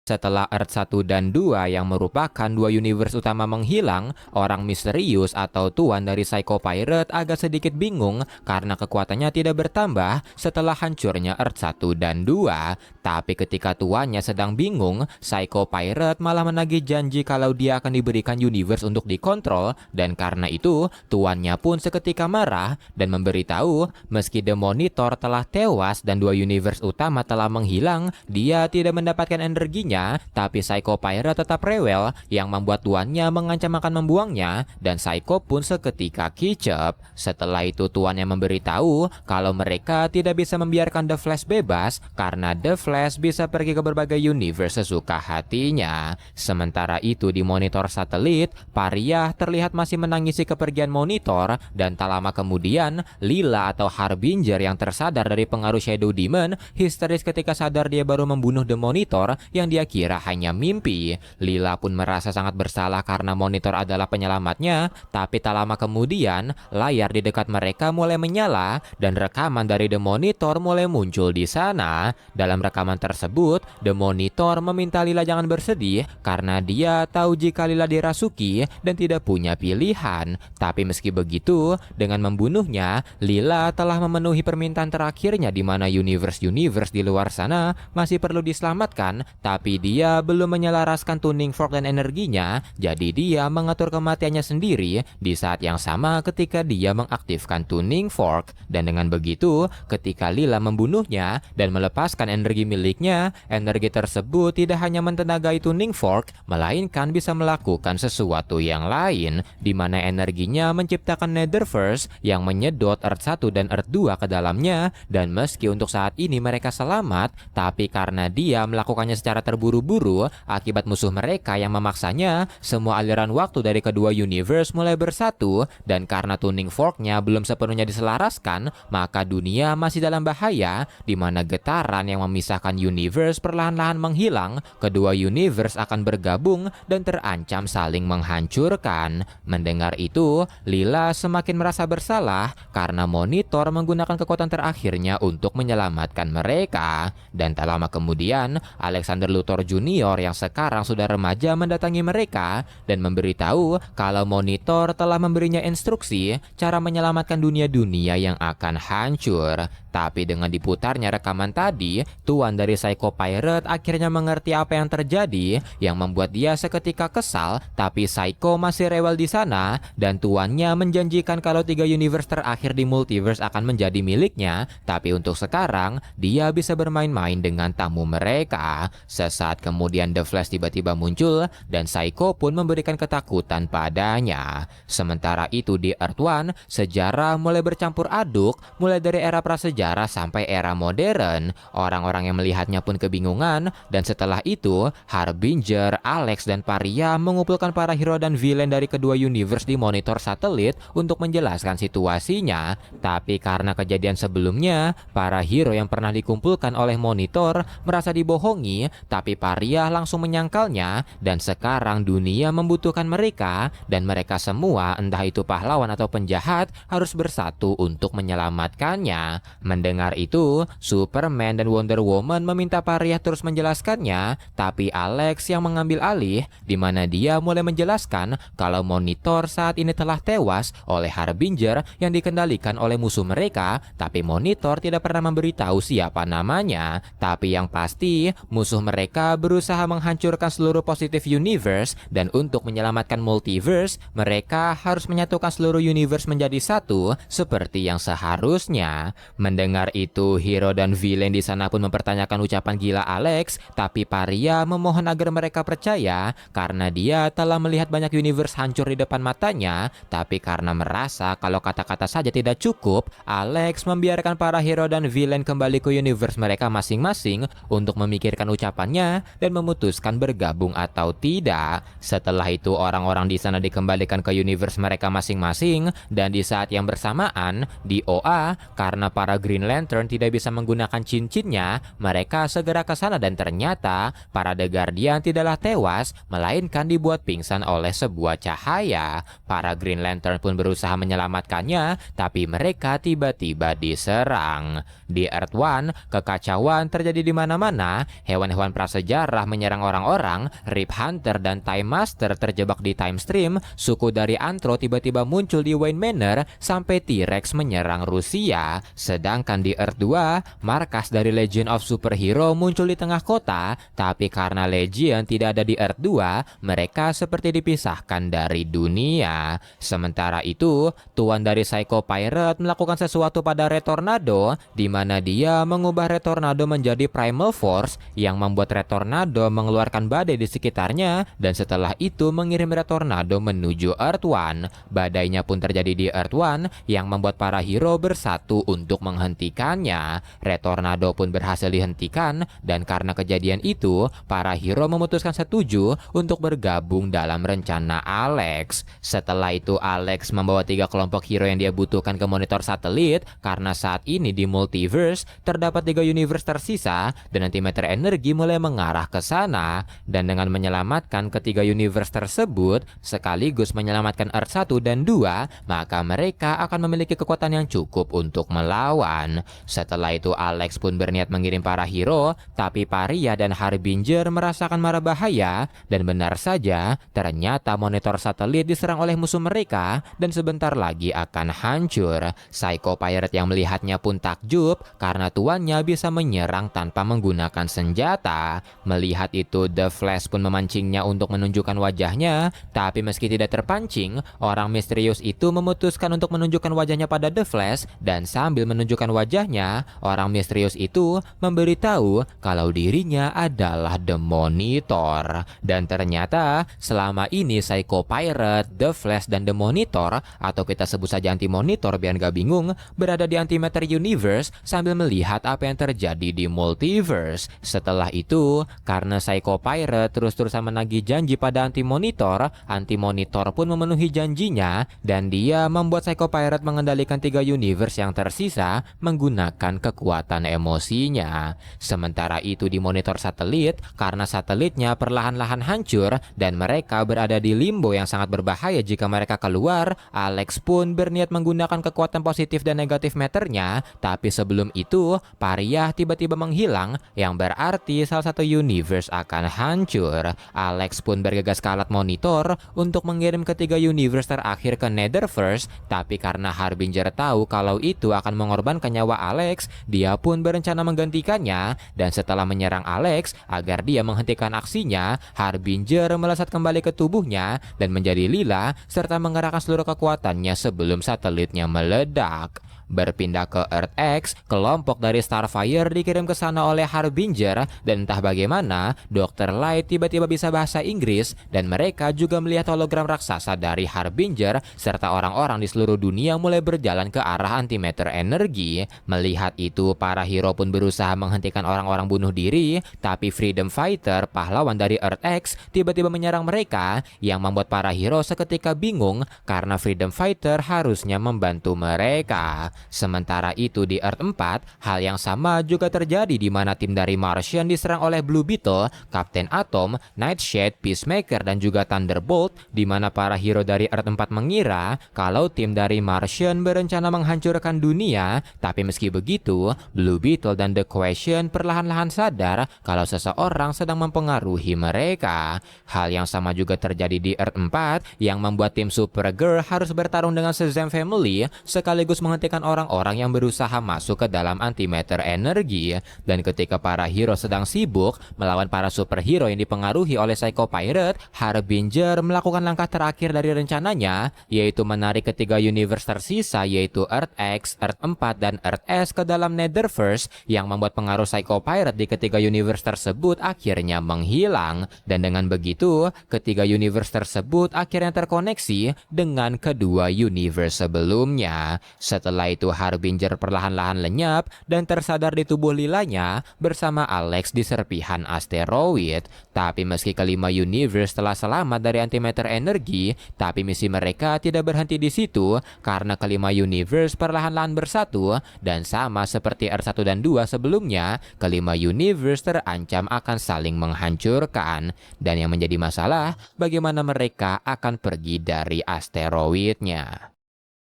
[SPEAKER 1] Setelah Earth 1 dan 2 yang merupakan dua universe utama menghilang, orang misterius atau tuan dari Psycho Pirate agak sedikit bingung karena kekuatannya tidak bertambah setelah hancurnya Earth 1 dan 2. Tapi ketika tuannya sedang bingung, Psycho Pirate malah menagih janji kalau dia akan diberikan universe untuk dikontrol dan karena itu tuannya pun seketika marah dan memberitahu meski The Monitor telah tewas dan dua universe utama telah menghilang, dia tidak mendapatkan energinya. Tapi Psycho Pirate tetap rewel yang membuat tuannya mengancam akan membuangnya dan Psycho pun seketika kicep. Setelah itu tuannya memberitahu kalau mereka tidak bisa membiarkan The Flash bebas karena The Flash bisa pergi ke berbagai universe sesuka hatinya. Sementara itu di monitor satelit, Pariah terlihat masih menangisi kepergian Monitor dan tak lama kemudian Lila atau Harbinger yang tersadar dari pengaruh Shadow Demon histeris ketika sadar dia baru membunuh The Monitor yang dia kira hanya mimpi. Lila pun merasa sangat bersalah karena Monitor adalah penyelamatnya, tapi tak lama kemudian layar di dekat mereka mulai menyala dan rekaman dari The Monitor mulai muncul di sana. Dalam rekaman tersebut, The Monitor meminta Lila jangan bersedih karena dia tahu jika Lila dirasuki dan tidak punya pilihan. Tapi meski begitu, dengan membunuhnya, Lila telah memenuhi permintaan terakhirnya di mana universe-universe di luar sana masih perlu diselamatkan, tapi dia belum menyelaraskan tuning fork dan energinya, jadi dia mengatur kematiannya sendiri di saat yang sama ketika dia mengaktifkan tuning fork. Dan dengan begitu, ketika Lila membunuhnya dan melepaskan energi miliknya, energi tersebut tidak hanya mentenagai tuning fork, melainkan bisa melakukan sesuatu yang lain, di mana energinya menciptakan Netherverse yang menyedot Earth 1 dan Earth 2 ke dalamnya. Dan meski untuk saat ini mereka selamat, tapi karena dia melakukannya secara terburu-buru akibat musuh mereka yang memaksanya, semua aliran waktu dari kedua universe mulai bersatu dan karena tuning forknya belum sepenuhnya diselaraskan, maka dunia masih dalam bahaya di mana getaran yang memisahkan universe perlahan-lahan menghilang, kedua universe akan bergabung dan terancam saling menghancurkan. Mendengar itu, Lila semakin merasa bersalah karena Monitor menggunakan kekuatan terakhirnya untuk menyelamatkan mereka. Dan tak lama kemudian, Alexander Luthor Junior yang sekarang sudah remaja mendatangi mereka dan memberitahu kalau Monitor telah memberinya instruksi cara menyelamatkan dunia-dunia yang akan hancur. Tapi dengan diputarnya rekaman tadi, tuan dari Psycho Pirate akhirnya mengerti apa yang terjadi yang membuat dia seketika kesal, tapi Psycho masih rewel di sana dan tuannya menjanjikan kalau 3 universe terakhir di multiverse akan menjadi miliknya, tapi untuk sekarang dia bisa bermain-main dengan tamu mereka. Sesaat kemudian The Flash tiba-tiba muncul dan Psycho pun memberikan ketakutan padanya. Sementara itu di Earth One, sejarah mulai bercampur aduk, mulai dari era prasejarah sampai era modern. Orang-orang yang melihatnya pun kebingungan dan setelah itu Harbinger, Alex dan Pariah mengumpulkan para hero dan villain dari kedua universe di monitor satelit untuk menjelaskan situasinya. Tapi karena kejadian sebelumnya, para hero yang pernah dikumpulkan oleh monitor merasa dibohongi, tapi Pariah langsung menyangkalnya dan sekarang dunia membutuhkan mereka dan mereka semua entah itu pahlawan atau penjahat harus bersatu untuk menyelamatkannya. Mendengar itu, Superman dan Wonder Woman meminta Pariah terus menjelaskannya, tapi Alex yang mengambil alih, di mana dia mulai menjelaskan kalau Monitor saat ini telah tewas oleh Harbinger yang dikendalikan oleh musuh mereka, tapi Monitor tidak pernah memberitahu siapa namanya. Tapi yang pasti, musuh mereka berusaha menghancurkan seluruh positive universe, dan untuk menyelamatkan multiverse, mereka harus menyatukan seluruh universe menjadi satu, seperti yang seharusnya. Mendengar itu, hero dan villain di sana pun mempertanyakan ucapan gila Alex, tapi Pariah memohon agar mereka percaya karena dia telah melihat banyak universe hancur di depan matanya. Tapi karena merasa kalau kata-kata saja tidak cukup, Alex membiarkan para hero dan villain kembali ke universe mereka masing-masing untuk memikirkan ucapannya dan memutuskan bergabung atau tidak. Setelah itu, orang-orang di sana dikembalikan ke universe mereka masing-masing, dan di saat yang bersamaan di OA, karena para Green Lantern tidak bisa menggunakan cincinnya, mereka segera ke sana dan ternyata para The Guardian tidaklah tewas, melainkan dibuat pingsan oleh sebuah cahaya. Para Green Lantern pun berusaha menyelamatkannya, tapi mereka tiba-tiba diserang. Di Earth One, kekacauan terjadi di mana-mana. Hewan-hewan prasejarah menyerang orang-orang, Rip Hunter dan Time Master terjebak di Time Stream, suku dari Antro tiba-tiba muncul di Wayne Manor, sampai T-Rex menyerang Rusia. Sedangkan di Earth 2, markas dari Legion of Superhero muncul di tengah kota, tapi karena Legion tidak ada di Earth 2, mereka seperti dipisahkan dari dunia. Sementara itu, tuan dari Psycho Pirate melakukan sesuatu pada Red Tornado, di mana dia mengubah Red Tornado menjadi Primal Force yang membuat Red Tornado mengeluarkan badai di sekitarnya, dan setelah itu mengirim Red Tornado menuju Earth One. Badainya pun terjadi di Earth One yang membuat para hero bersatu untuk menghentikannya. Red Tornado pun berhasil dihentikan, dan karena kejadian itu, para hero memutuskan setuju untuk bergabung dalam rencana Alex. Setelah itu, Alex membawa 3 kelompok hero yang dia butuhkan ke monitor satelit, karena saat ini di multiverse terdapat 3 universe tersisa, dan antimatter energi mulai mengarah ke sana. Dan dengan menyelamatkan ketiga universe tersebut, sekaligus menyelamatkan Earth 1 dan 2, maka mereka akan memiliki kekuatan yang cukup untuk melawan. Setelah itu, Alex pun berniat mengirim para hero, tapi Pariah dan Harbinger merasakan mara bahaya, dan benar saja, ternyata monitor satelit diserang oleh musuh mereka, dan sebentar lagi akan hancur. Psycho Pirate yang melihatnya pun takjub, karena tuannya bisa menyerang tanpa menggunakan senjata. Melihat itu, The Flash pun memancingnya untuk menunjukkan wajahnya, tapi meski tidak terpancing, orang misterius itu memutuskan untuk menunjukkan wajahnya pada The Flash, dan sambil menunjukkan wajahnya, orang misterius itu memberitahu kalau dirinya adalah The Monitor. Dan ternyata selama ini Psycho Pirate, The Flash, dan The Monitor, atau kita sebut saja Anti-Monitor biar gak bingung, berada di Antimatter Universe sambil melihat apa yang terjadi di multiverse. Setelah itu, karena Psycho Pirate terus-terusan menagih janji pada Anti-Monitor, Anti-Monitor pun memenuhi janjinya, dan dia membuat Psycho Pirate mengendalikan 3 universe yang tersisa menggunakan kekuatan emosinya. Sementara itu di monitor satelit, karena satelitnya perlahan-lahan hancur dan mereka berada di limbo yang sangat berbahaya jika mereka keluar, Alex pun berniat menggunakan kekuatan positif dan negatif matternya, tapi sebelum itu Pariah tiba-tiba menghilang, yang berarti salah satu universe akan hancur. Alex pun bergegas ke alat monitor untuk mengirim ketiga universe terakhir ke Netherverse, tapi karena Harbinger tahu kalau itu akan mengorbankan nyawa Alex, dia pun berencana menggantikannya, dan setelah menyerang Alex agar dia menghentikan aksinya, Harbinger melesat kembali ke tubuhnya dan menjadi lila serta mengerahkan seluruh kekuatannya sebelum satelitnya meledak. Berpindah ke Earth X, kelompok dari Starfire dikirim ke sana oleh Harbinger, dan entah bagaimana Dr. Light tiba-tiba bisa bahasa Inggris, dan mereka juga melihat hologram raksasa dari Harbinger, serta orang-orang di seluruh dunia mulai berjalan ke arah antimatter energi. Melihat itu, para hero pun berusaha menghentikan orang-orang bunuh diri, tapi Freedom Fighter, pahlawan dari Earth X, tiba-tiba menyerang mereka, yang membuat para hero seketika bingung karena Freedom Fighter harusnya membantu mereka. Sementara itu di Earth 4, hal yang sama juga terjadi di mana tim dari Martian diserang oleh Blue Beetle, Captain Atom, Nightshade, Peacemaker, dan juga Thunderbolt, di mana para hero dari Earth 4 mengira kalau tim dari Martian berencana menghancurkan dunia. Tapi meski begitu, Blue Beetle dan The Question perlahan-lahan sadar kalau seseorang sedang mempengaruhi mereka. Hal yang sama juga terjadi di Earth 4 yang membuat tim Supergirl harus bertarung dengan Shazam Family sekaligus menghentikan orang-orang yang berusaha masuk ke dalam antimatter energi. Dan ketika para hero sedang sibuk melawan para superhero yang dipengaruhi oleh Psycho Pirate, Harbinger melakukan langkah terakhir dari rencananya, yaitu menarik ketiga universe tersisa yaitu Earth X, Earth 4, dan Earth S ke dalam Netherverse yang membuat pengaruh Psycho Pirate di ketiga universe tersebut akhirnya menghilang. Dan dengan begitu, ketiga universe tersebut akhirnya terkoneksi dengan kedua universe sebelumnya. Setelah itu Harbinger perlahan-lahan lenyap dan tersadar di tubuh Lilanya bersama Alex di serpihan asteroid. Tapi meski kelima universe telah selamat dari antimatter energi, tapi misi mereka tidak berhenti di situ karena kelima universe perlahan-lahan bersatu, dan sama seperti R1 dan 2 sebelumnya, kelima universe terancam akan saling menghancurkan. Dan yang menjadi masalah, bagaimana mereka akan pergi dari asteroidnya.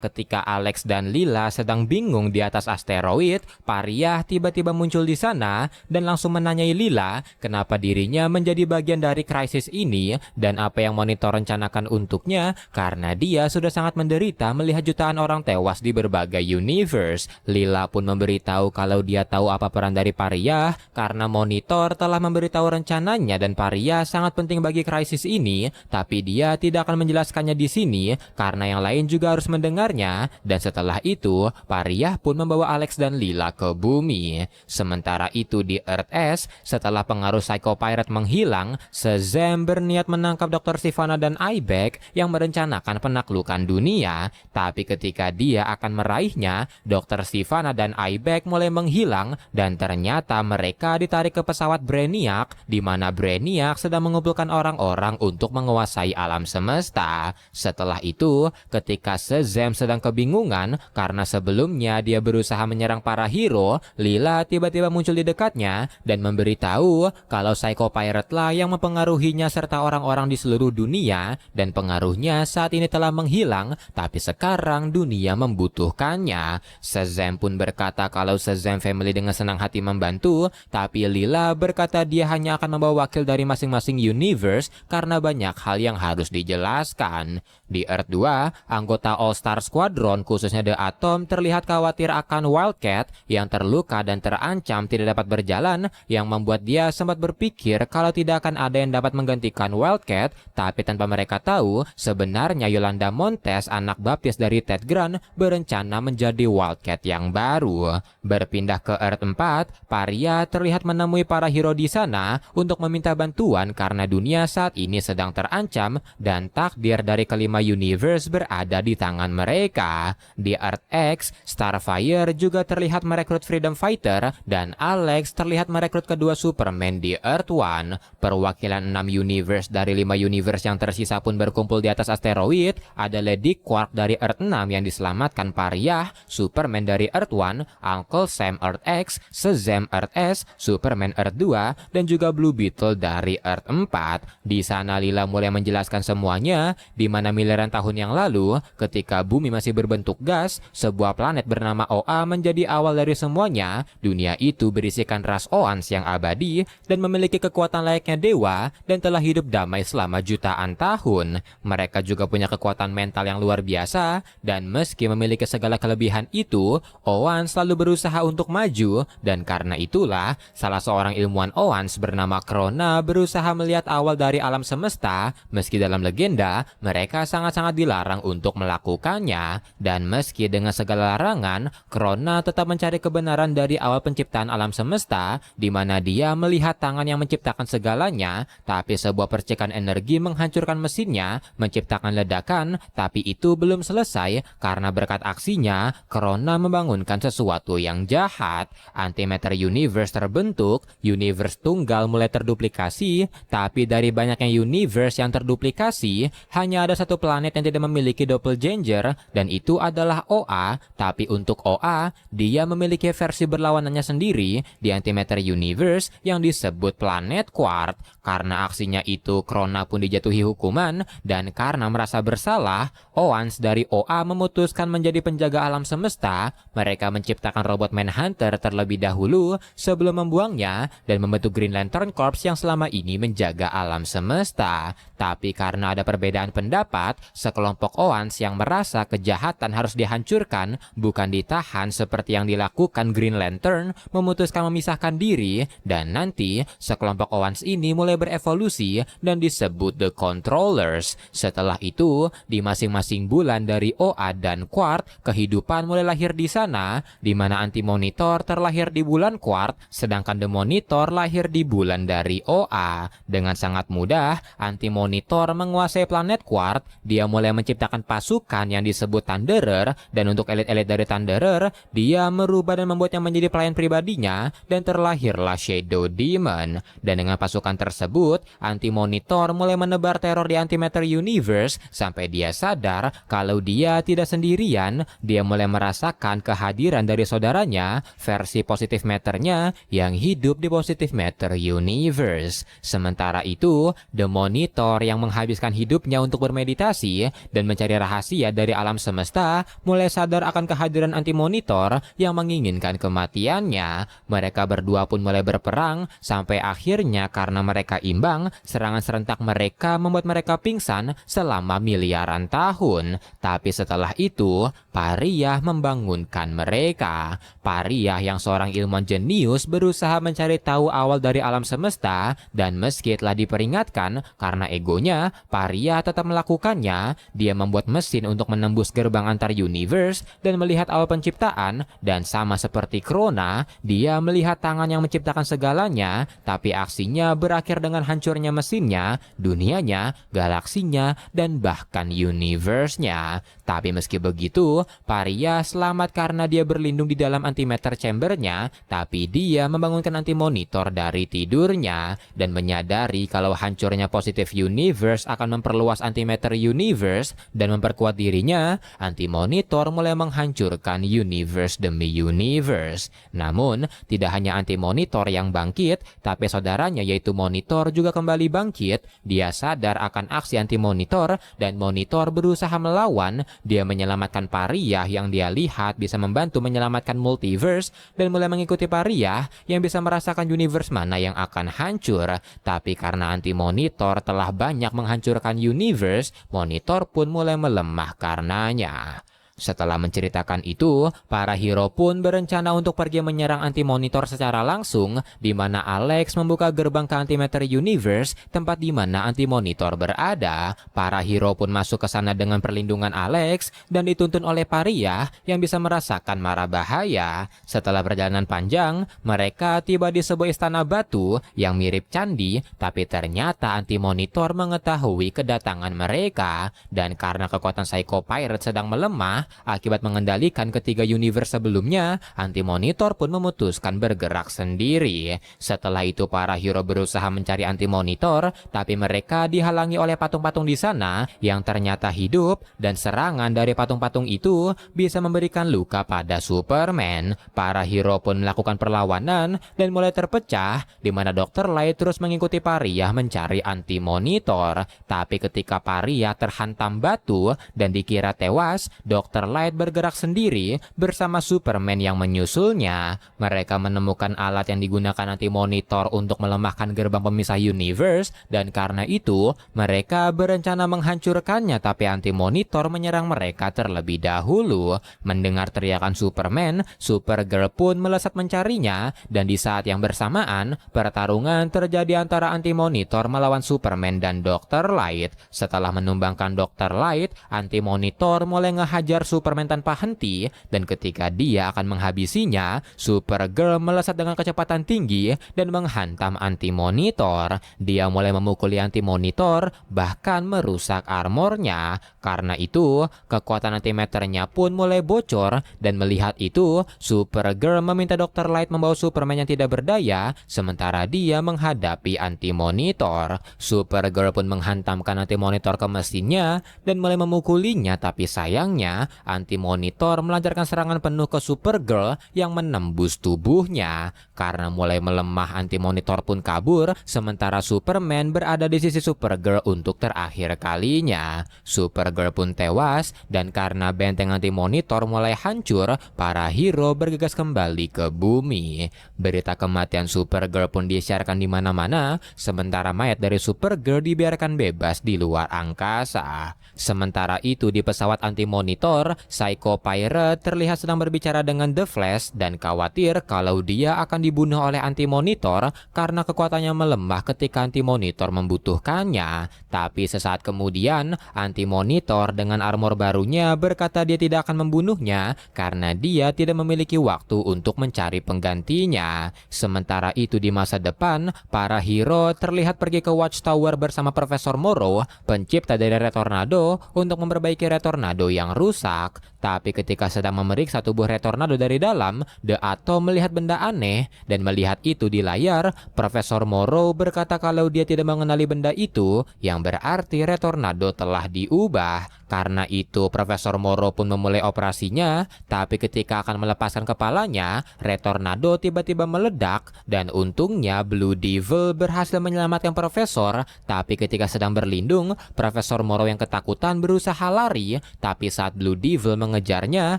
[SPEAKER 1] Ketika Alex dan Lila sedang bingung di atas asteroid, Pariah tiba-tiba muncul di sana dan langsung menanyai Lila kenapa dirinya menjadi bagian dari krisis ini dan apa yang Monitor rencanakan untuknya karena dia sudah sangat menderita melihat jutaan orang tewas di berbagai universe. Lila pun memberitahu kalau dia tahu apa peran dari Pariah karena Monitor telah memberitahu rencananya dan Pariah sangat penting bagi krisis ini, tapi dia tidak akan menjelaskannya di sini karena yang lain juga harus mendengar. Dan setelah itu, Pariah pun membawa Alex dan Lila ke bumi. Sementara itu di Earth S, setelah pengaruh Psycho Pirate menghilang, Shazam berniat menangkap Dr. Sivana dan Ibeck yang merencanakan penaklukan dunia. Tapi ketika dia akan meraihnya, Dr. Sivana dan Ibeck mulai menghilang dan ternyata mereka ditarik ke pesawat Brainiac, di mana Brainiac sedang mengumpulkan orang-orang untuk menguasai alam semesta. Setelah itu, ketika Shazam sedang kebingungan karena sebelumnya dia berusaha menyerang para hero, Lila tiba-tiba muncul di dekatnya dan memberitahu kalau Psycho Pirate lah yang mempengaruhinya serta orang-orang di seluruh dunia, dan pengaruhnya saat ini telah menghilang, tapi sekarang dunia membutuhkannya. Shazam pun berkata kalau Shazam Family dengan senang hati membantu, tapi Lila berkata dia hanya akan membawa wakil dari masing-masing universe karena banyak hal yang harus dijelaskan. Di Earth 2, anggota All Star Squadron khususnya The Atom terlihat khawatir akan Wildcat yang terluka dan terancam tidak dapat berjalan, yang membuat dia sempat berpikir kalau tidak akan ada yang dapat menggantikan Wildcat, tapi tanpa mereka tahu sebenarnya Yolanda Montes, anak baptis dari Ted Grant, berencana menjadi Wildcat yang baru. Berpindah ke Earth 4, Pariah terlihat menemui para hero di sana untuk meminta bantuan karena dunia saat ini sedang terancam dan takdir dari kelima universe berada di tangan mereka. Di Earth X, Starfire juga terlihat merekrut Freedom Fighter dan Alex terlihat merekrut kedua Superman di Earth 1. Perwakilan 6 universe dari 5 universe yang tersisa pun berkumpul di atas asteroid. Ada Lady Quark dari Earth 6 yang diselamatkan Pariah, Superman dari Earth 1, Uncle Sam Earth X, Shazam Earth S, Superman Earth 2, dan juga Blue Beetle dari Earth 4. Di sana Lila mulai menjelaskan semuanya, di mana miliaran tahun yang lalu, ketika bumi masih berbentuk gas, sebuah planet bernama Oa menjadi awal dari semuanya. Dunia itu berisikan ras Oans yang abadi dan memiliki kekuatan layaknya dewa dan telah hidup damai selama jutaan tahun. Mereka juga punya kekuatan mental yang luar biasa, dan meski memiliki segala kelebihan itu, Oan selalu berusaha untuk maju, dan karena itulah salah seorang ilmuwan Oans bernama Krona berusaha melihat awal dari alam semesta, meski dalam legenda mereka sangat-sangat dilarang untuk melakukannya. Dan meski dengan segala larangan, Krona tetap mencari kebenaran dari awal penciptaan alam semesta, di mana dia melihat tangan yang menciptakan segalanya, tapi sebuah percikan energi menghancurkan mesinnya, menciptakan ledakan, tapi itu belum selesai karena berkat aksinya, Krona membangunkan sesuatu yang jahat. Antimatter Universe terbentuk, universe tunggal mulai terduplikasi, tapi dari banyaknya universe yang terduplikasi, hanya ada satu planet yang tidak memiliki doppelganger, dan itu adalah OA, tapi untuk OA, dia memiliki versi berlawanannya sendiri di Antimatter Universe yang disebut Planet Quart. Karena aksinya itu, Krona pun dijatuhi hukuman, dan karena merasa bersalah, Owens dari OA memutuskan menjadi penjaga alam semesta. Mereka menciptakan robot Manhunter terlebih dahulu sebelum membuangnya dan membentuk Green Lantern Corps yang selama ini menjaga alam semesta. Tapi karena ada perbedaan pendapat, sekelompok Owens yang merasa kejahatan harus dihancurkan, bukan ditahan seperti yang dilakukan Green Lantern, memutuskan memisahkan diri, dan nanti sekelompok Owens ini mulai berevolusi dan disebut The Controllers. Setelah itu, di masing-masing bulan dari OA dan Quart, kehidupan mulai lahir di sana, di mana Anti-Monitor terlahir di bulan Quart, sedangkan The Monitor lahir di bulan dari OA. Dengan sangat mudah, Anti-Monitor menguasai planet Quart. Dia mulai menciptakan pasukan yang disebut Thunderer, dan untuk elit-elit dari Thunderer, dia merubah dan membuatnya menjadi pelayan pribadinya, dan terlahirlah Shadow Demon. Dan dengan pasukan tersebut, Anti-Monitor mulai menebar teror di Antimatter Universe sampai dia sadar kalau dia tidak sendirian. Dia mulai merasakan kehadiran dari saudaranya, versi positif matternya yang hidup di Positive Matter Universe. Sementara itu, The Monitor yang menghabiskan hidupnya untuk bermeditasi dan mencari rahasia dari alam semesta mulai sadar akan kehadiran Anti-Monitor yang menginginkan kematiannya. Mereka berdua pun mulai berperang sampai akhirnya karena mereka imbang, serangan serentak mereka membuat mereka pingsan selama miliaran tahun. Tapi setelah itu, Pariah membangunkan mereka. Pariah yang seorang ilmuwan jenius berusaha mencari tahu awal dari alam semesta, dan meski telah diperingatkan karena egonya, Pariah tetap melakukannya. Dia membuat mesin untuk menembus gerbang antar universe dan melihat awal penciptaan, dan sama seperti Krona, dia melihat tangan yang menciptakan segalanya, tapi aksinya berakhir dengan hancurnya mesinnya, dunianya, galaksinya, dan bahkan universe-nya. Tapi meski begitu, Pariah selamat karena dia berlindung di dalam antimatter chamber-nya, tapi dia membangunkan Anti-Monitor dari tidurnya dan menyadari kalau hancurnya Positive Universe akan memperluas Antimatter Universe dan memperkuat dirinya. Anti-Monitor mulai menghancurkan universe demi universe. Namun, tidak hanya Anti-Monitor yang bangkit, tapi saudaranya yaitu Monitor juga kembali bangkit. Dia sadar akan aksi Anti-Monitor dan Monitor berusaha melawan. Dia menyelamatkan Pariah yang dia lihat bisa membantu menyelamatkan multiverse dan mulai mengikuti Pariah yang bisa merasakan universe mana yang akan hancur. Tapi karena Anti-Monitor telah banyak menghancurkan universe, Monitor pun mulai melemah karenanya. Setelah menceritakan itu, para hero pun berencana untuk pergi menyerang Anti-Monitor secara langsung, di mana Alex membuka gerbang ke Antimatter Universe, tempat di mana Anti-Monitor berada. Para hero pun masuk ke sana dengan perlindungan Alex dan dituntun oleh Pariah yang bisa merasakan mara bahaya. Setelah perjalanan panjang, mereka tiba di sebuah istana batu yang mirip candi, tapi ternyata Anti-Monitor mengetahui kedatangan mereka, dan karena kekuatan Psycho Pirate sedang melemah akibat mengendalikan ketiga universe sebelumnya, Anti-Monitor pun memutuskan bergerak sendiri. Setelah itu para hero berusaha mencari Anti-Monitor, tapi mereka dihalangi oleh patung-patung di sana yang ternyata hidup, dan serangan dari patung-patung itu bisa memberikan luka pada Superman. Para hero pun melakukan perlawanan dan mulai terpecah, di mana Dr. Light terus mengikuti Pariah mencari Anti-Monitor. Tapi ketika Pariah terhantam batu dan dikira tewas, Dr. Light bergerak sendiri bersama Superman yang menyusulnya. Mereka menemukan alat yang digunakan Anti-Monitor untuk melemahkan gerbang pemisah universe, dan karena itu mereka berencana menghancurkannya, tapi Anti-Monitor menyerang mereka terlebih dahulu. Mendengar teriakan Superman, Supergirl pun melesat mencarinya, dan di saat yang bersamaan pertarungan terjadi antara Anti-Monitor melawan Superman dan Dr. Light. Setelah menumbangkan Dr. Light, Anti-Monitor mulai ngehajar Superman tanpa henti, dan ketika dia akan menghabisinya, Supergirl melesat dengan kecepatan tinggi dan menghantam Anti-Monitor. Dia mulai memukuli Anti-Monitor, bahkan merusak armornya. Karena itu, kekuatan antimatternya pun mulai bocor, dan melihat itu, Supergirl meminta Dr. Light membawa Superman yang tidak berdaya, sementara dia menghadapi Anti-Monitor. Supergirl pun menghantamkan Anti-Monitor ke mesinnya dan mulai memukulinya, tapi sayangnya Anti-Monitor melancarkan serangan penuh ke Supergirl yang menembus tubuhnya. Karena mulai melemah, Anti-Monitor pun kabur, sementara Superman berada di sisi Supergirl untuk terakhir kalinya. Supergirl pun tewas, dan karena benteng Anti-Monitor mulai hancur, para hero bergegas kembali ke bumi. Berita kematian Supergirl pun disiarkan di mana-mana, sementara mayat dari Supergirl dibiarkan bebas di luar angkasa. Sementara itu di pesawat Anti-Monitor, Psycho Pirate terlihat sedang berbicara dengan The Flash dan khawatir kalau dia akan dibunuh oleh Anti-Monitor karena kekuatannya melemah ketika Anti-Monitor membutuhkannya. Tapi sesaat kemudian, Anti-Monitor dengan armor barunya berkata dia tidak akan membunuhnya karena dia tidak memiliki waktu untuk mencari penggantinya. Sementara itu di masa depan, para hero terlihat pergi ke Watchtower bersama Profesor Morrow, pencipta dari Red Tornado, untuk memperbaiki Red Tornado yang rusak. Tapi ketika sedang memeriksa tubuh Red Tornado dari dalam, The Atom melihat benda aneh, dan melihat itu di layar, Profesor Morrow berkata kalau dia tidak mengenali benda itu, yang berarti Red Tornado telah diubah. Karena itu Profesor Morrow pun memulai operasinya, tapi ketika akan melepaskan kepalanya, Red Tornado tiba-tiba meledak, dan untungnya Blue Devil berhasil menyelamatkan Profesor. Tapi ketika sedang berlindung, Profesor Morrow yang ketakutan berusaha lari, tapi saat Blue Devil mengejarnya,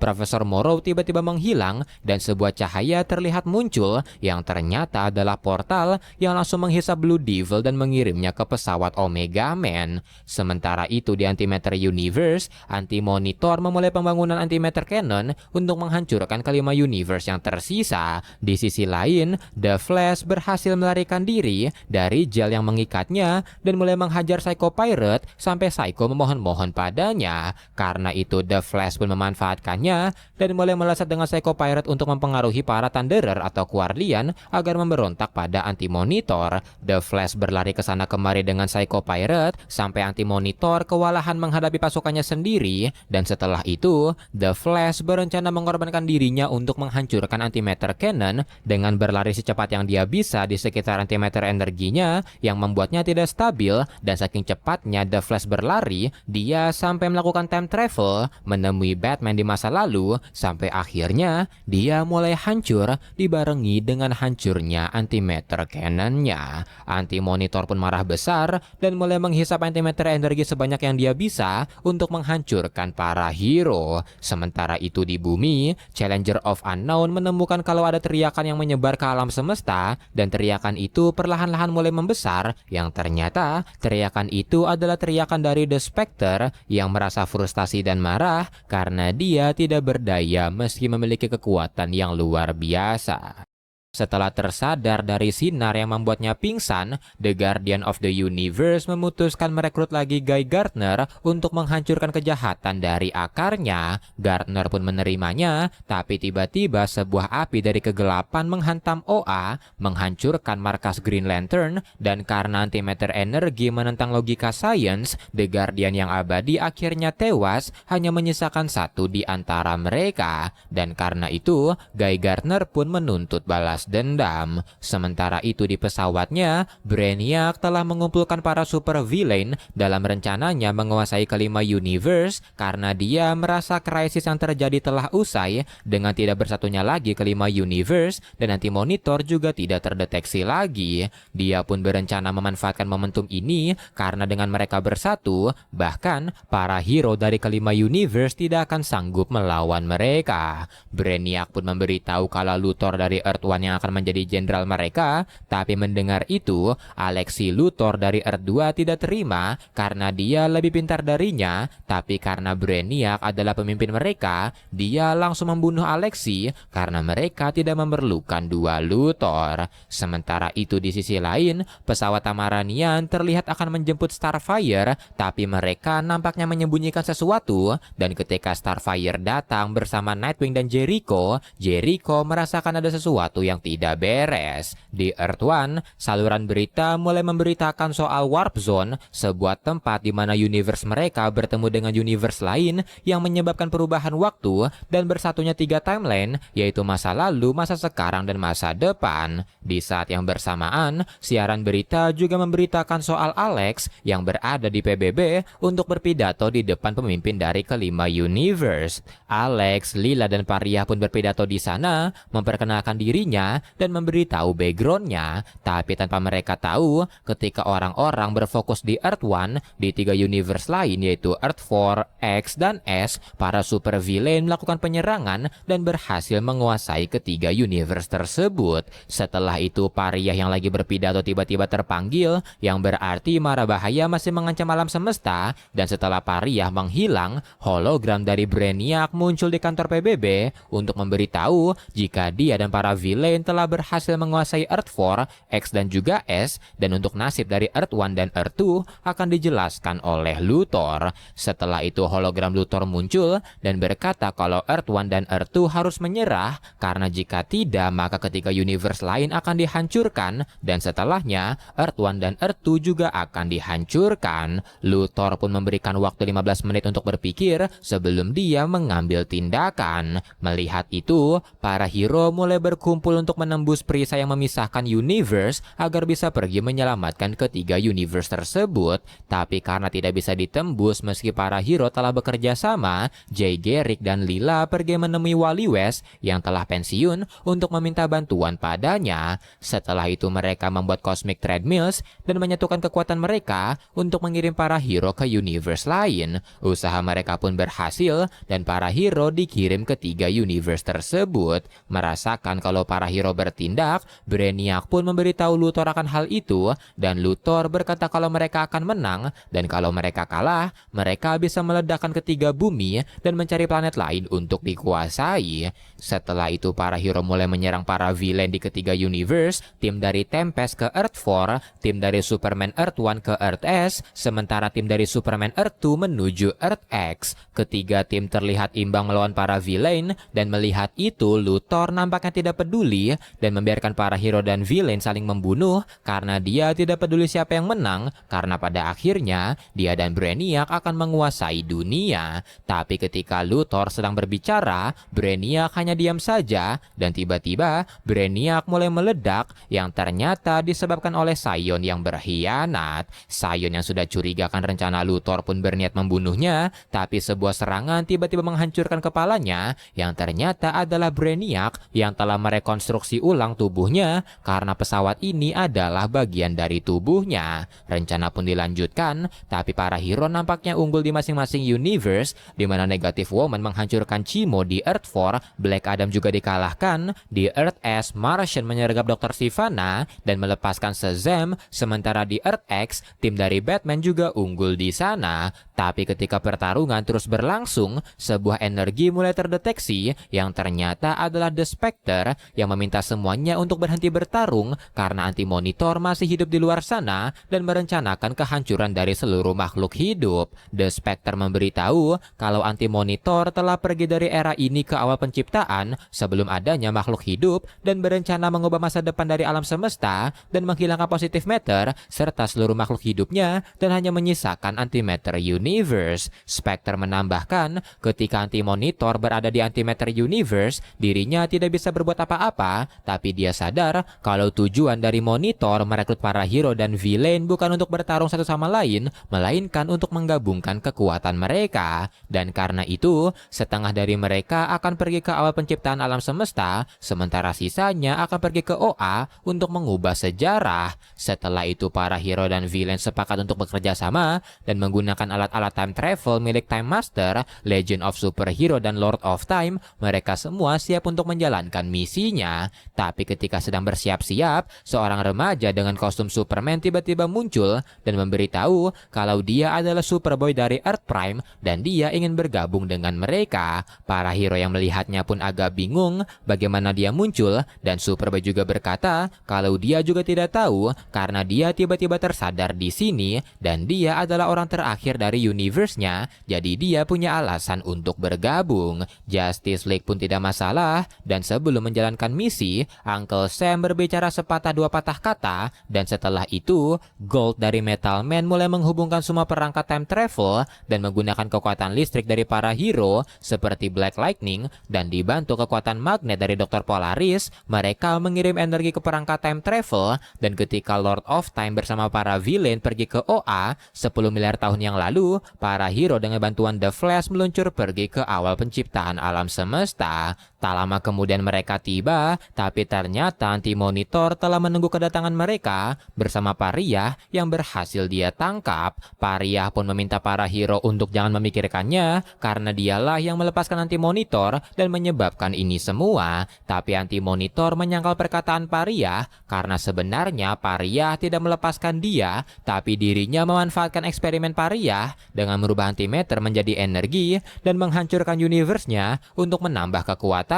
[SPEAKER 1] Profesor Morrow tiba-tiba menghilang dan sebuah cahaya terlihat muncul yang ternyata adalah portal yang langsung menghisap Blue Devil dan mengirimnya ke pesawat Omega Man. Sementara itu di Antimatter Universe, Anti-Monitor memulai pembangunan Antimatter Cannon untuk menghancurkan kelima universe yang tersisa. Di sisi lain, The Flash berhasil melarikan diri dari jel yang mengikatnya dan mulai menghajar Psycho Pirate sampai Psycho memohon-mohon padanya. Karena itu The Flash pun memanfaatkannya dan mulai melesat dengan Psycho Pirate untuk mempengaruhi para Thunderer atau Guardian agar memberontak pada Anti-Monitor. The Flash berlari ke sana kemari dengan Psycho Pirate sampai Anti-Monitor kewalahan menghadapi pasukannya sendiri, dan setelah itu The Flash berencana mengorbankan dirinya untuk menghancurkan Antimatter Cannon dengan berlari secepat yang dia bisa di sekitar antimatter energinya yang membuatnya tidak stabil, dan saking cepatnya The Flash berlari, dia sampai melakukan time travel menemui Batman di masa lalu, sampai akhirnya dia mulai hancur dibarengi dengan hancurnya Antimatter Cannon-nya. Anti-Monitor pun marah besar dan mulai menghisap antimatter energi sebanyak yang dia bisa untuk menghancurkan para hero. Sementara itu di bumi, Challenger of Unknown menemukan kalau ada teriakan yang menyebar ke alam semesta, dan teriakan itu perlahan-lahan mulai membesar, yang ternyata teriakan itu adalah teriakan dari The Spectre yang merasa frustasi dan marah karena dia tidak berdaya meski memiliki kekuatan yang luar biasa. Setelah tersadar dari sinar yang membuatnya pingsan, The Guardian of the Universe memutuskan merekrut lagi Guy Gardner untuk menghancurkan kejahatan dari akarnya. Gardner pun menerimanya, tapi tiba-tiba sebuah api dari kegelapan menghantam OA, menghancurkan markas Green Lantern, dan karena antimatter energi menentang logika sains, The Guardian yang abadi akhirnya tewas, hanya menyisakan satu di antara mereka. Dan karena itu, Guy Gardner pun menuntut balas dendam. Sementara itu di pesawatnya, Brainiac telah mengumpulkan para super villain dalam rencananya menguasai kelima universe karena dia merasa krisis yang terjadi telah usai dengan tidak bersatunya lagi kelima universe, dan Anti-Monitor juga tidak terdeteksi lagi. Dia pun berencana memanfaatkan momentum ini karena dengan mereka bersatu, bahkan para hero dari kelima universe tidak akan sanggup melawan mereka. Brainiac pun memberitahu kalau Luthor dari Earth One yang akan menjadi jenderal mereka, tapi mendengar itu, Alexi Luthor dari Earth 2 tidak terima karena dia lebih pintar darinya, tapi karena Brainiac adalah pemimpin mereka, dia langsung membunuh Alexi karena mereka tidak memerlukan dua Luthor. Sementara itu di sisi lain, pesawat Tamaranian terlihat akan menjemput Starfire, tapi mereka nampaknya menyembunyikan sesuatu, dan ketika Starfire datang bersama Nightwing dan Jericho, Jericho merasakan ada sesuatu yang yang tidak beres. Di Earth One, saluran berita mulai memberitakan soal Warp Zone, sebuah tempat di mana universe mereka bertemu dengan universe lain yang menyebabkan perubahan waktu dan bersatunya 3 timeline, yaitu masa lalu, masa sekarang, dan masa depan. Di saat yang bersamaan, siaran berita juga memberitakan soal Alex yang berada di PBB untuk berpidato di depan pemimpin dari kelima universe. Alex, Lila, dan Pariah pun berpidato di sana, memperkenalkan dirinya dan memberitahu backgroundnya. Tapi tanpa mereka tahu, ketika orang-orang berfokus di Earth One, di 3 universe lain yaitu Earth 4, X, dan S, para super villain melakukan penyerangan dan berhasil menguasai ketiga universe tersebut. Setelah itu, Pariah yang lagi berpidato tiba-tiba terpanggil, yang berarti mara bahaya masih mengancam alam semesta. Dan setelah Pariah menghilang, hologram dari Brainiac muncul di kantor PBB untuk memberitahu jika dia dan para villain telah berhasil menguasai Earth 4, X, dan juga S, dan untuk nasib dari Earth 1 dan Earth 2 akan dijelaskan oleh Luthor. Setelah itu hologram Luthor muncul dan berkata kalau Earth 1 dan Earth 2 harus menyerah karena jika tidak maka ketiga universe lain akan dihancurkan, dan setelahnya Earth 1 dan Earth 2 juga akan dihancurkan. Luthor pun memberikan waktu 15 menit untuk berpikir sebelum dia mengambil tindakan. Melihat itu, para hero mulai berkumpul untuk menembus perisai yang memisahkan universe agar bisa pergi menyelamatkan ketiga universe tersebut. Tapi karena tidak bisa ditembus meski para hero telah bekerja sama, Jay Garrick dan Lila pergi menemui Wally West yang telah pensiun untuk meminta bantuan padanya. Setelah itu mereka membuat Cosmic Treadmills dan menyatukan kekuatan mereka untuk mengirim para hero ke universe lain. Usaha mereka pun berhasil dan para hero dikirim ke 3 universe tersebut. Merasakan kalau para hero bertindak, Brainiac pun memberitahu Luthor akan hal itu, dan Luthor berkata kalau mereka akan menang, dan kalau mereka kalah, mereka bisa meledakkan ketiga bumi dan mencari planet lain untuk dikuasai. Setelah itu para hero mulai menyerang para villain di ketiga universe, tim dari Tempest ke Earth 4, tim dari Superman Earth 1 ke Earth S, sementara tim dari Superman Earth 2 menuju Earth X. Ketiga tim terlihat imbang melawan para villain, dan melihat itu Luthor nampaknya tidak peduli dan membiarkan para hero dan villain saling membunuh karena dia tidak peduli siapa yang menang, karena pada akhirnya dia dan Brainiac akan menguasai dunia. Tapi ketika Luthor sedang berbicara, Brainiac hanya diam saja, dan tiba-tiba Brainiac mulai meledak yang ternyata disebabkan oleh Sion yang berkhianat. Sion yang sudah curiga akan rencana Luthor pun berniat membunuhnya, tapi sebuah serangan tiba-tiba menghancurkan kepalanya yang ternyata adalah Brainiac yang telah merekonstruksi ulang tubuhnya karena pesawat ini adalah bagian dari tubuhnya. Rencana pun dilanjutkan, tapi para hero nampaknya unggul di masing-masing universe, di mana Negative Woman menghancurkan Chimo di Earth 4, Black Adam juga dikalahkan. Di Earth S, Martian menyergap Dr. Sivana dan melepaskan Shazam, sementara di Earth X, tim dari Batman juga unggul di sana. Tapi ketika pertarungan terus berlangsung, sebuah energi mulai terdeteksi yang ternyata adalah The Spectre yang meminta semuanya untuk berhenti bertarung karena Anti-Monitor masih hidup di luar sana dan merencanakan kehancuran dari seluruh makhluk hidup. The Spectre memberitahu kalau Anti-Monitor telah pergi dari era ini ke awal penciptaan sebelum adanya makhluk hidup dan berencana mengubah masa depan dari alam semesta dan menghilangkan positive matter serta seluruh makhluk hidupnya dan hanya menyisakan antimatter universe. Spectre menambahkan ketika Anti-Monitor berada di antimatter universe, dirinya tidak bisa berbuat apa-apa, tapi dia sadar kalau tujuan dari Monitor merekrut para hero dan villain bukan untuk bertarung satu sama lain, melainkan untuk menggabungkan kekuatan mereka. Dan karena itu, setengah dari mereka akan pergi ke awal penciptaan alam semesta, sementara sisanya akan pergi ke OA untuk mengubah sejarah. Setelah itu para hero dan villain sepakat untuk bekerja sama dan menggunakan alat-alat time travel milik Time Master, Legend of Superhero, dan Lord of Time. Mereka semua siap untuk menjalankan misinya. Tapi ketika sedang bersiap-siap, seorang remaja dengan kostum Superman tiba-tiba muncul dan memberitahu kalau dia adalah Superboy dari Earth Prime dan dia ingin bergabung dengan mereka. Para hero yang melihatnya pun agak bingung bagaimana dia muncul, dan Superboy juga berkata kalau dia juga tidak tahu karena dia tiba-tiba tersadar di sini dan dia adalah orang terakhir dari universe-nya, jadi dia punya alasan untuk bergabung. Justice League pun tidak masalah, dan sebelum menjalankan misi misi, Uncle Sam berbicara sepatah dua patah kata, dan setelah itu, Gold dari Metal Man mulai menghubungkan semua perangkat time travel dan menggunakan kekuatan listrik dari para hero seperti Black Lightning dan dibantu kekuatan magnet dari Dr. Polaris, mereka mengirim energi ke perangkat time travel, dan ketika Lord of Time bersama para villain pergi ke OA 10 miliar tahun yang lalu, para hero dengan bantuan The Flash meluncur pergi ke awal penciptaan alam semesta. Tak lama kemudian mereka tiba, tapi ternyata Anti-Monitor telah menunggu kedatangan mereka bersama Pariah yang berhasil dia tangkap. Pariah pun meminta para hero untuk jangan memikirkannya karena dialah yang melepaskan Anti-Monitor dan menyebabkan ini semua. Tapi Anti-Monitor menyangkal perkataan Pariah karena sebenarnya Pariah tidak melepaskan dia, tapi dirinya memanfaatkan eksperimen Pariah dengan merubah antimatter menjadi energi dan menghancurkan universe-nya untuk menambah kekuatannya.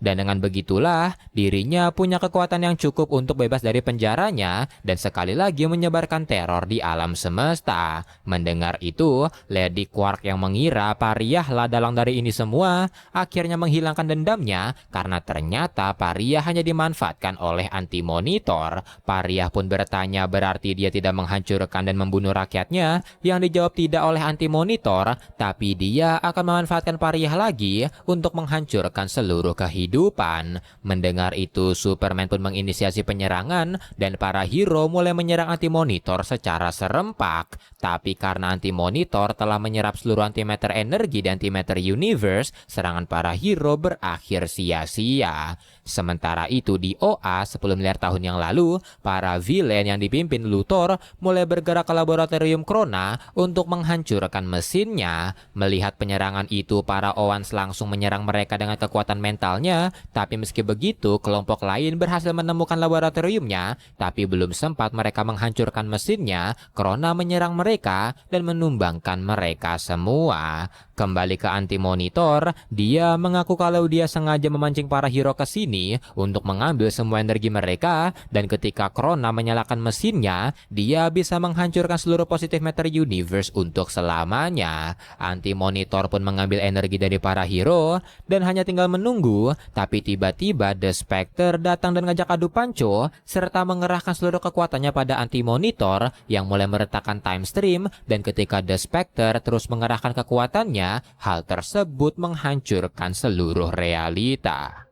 [SPEAKER 1] Dan dengan begitulah, dirinya punya kekuatan yang cukup untuk bebas dari penjaranya dan sekali lagi menyebarkan teror di alam semesta. Mendengar itu, Lady Quark yang mengira Pariah lah dalang dari ini semua, akhirnya menghilangkan dendamnya karena ternyata Pariah hanya dimanfaatkan oleh Anti-Monitor. Pariah pun bertanya berarti dia tidak menghancurkan dan membunuh rakyatnya, yang dijawab tidak oleh Anti-Monitor, tapi dia akan memanfaatkan Pariah lagi untuk menghancurkan seluruh kehidupan. Mendengar itu, Superman pun menginisiasi penyerangan dan para hero mulai menyerang Anti-Monitor secara serempak. Tapi karena Anti-Monitor telah menyerap seluruh antimatter energi dan antimatter universe, serangan para hero berakhir sia-sia. Sementara itu di OA 10 miliar tahun yang lalu, para villain yang dipimpin Luthor mulai bergerak ke laboratorium Krona untuk menghancurkan mesinnya. Melihat penyerangan itu, para Owans langsung menyerang mereka dengan kekuatan mentalnya, tapi meski begitu, kelompok lain berhasil menemukan laboratoriumnya, tapi belum sempat mereka menghancurkan mesinnya, Krona menyerang mereka dan menumbangkan mereka semua. Kembali ke Anti-Monitor, dia mengaku kalau dia sengaja memancing para hero ke sini untuk mengambil semua energi mereka, dan ketika Krona menyalakan mesinnya, dia bisa menghancurkan seluruh positive matter universe untuk selamanya. Anti-Monitor pun mengambil energi dari para hero dan hanya tinggal menunggu, tapi tiba-tiba The Spectre datang dan ngajak adu panco serta mengerahkan seluruh kekuatannya pada Anti-Monitor yang mulai meretakkan time stream, dan ketika The Spectre terus mengerahkan kekuatannya, hal tersebut menghancurkan seluruh realita.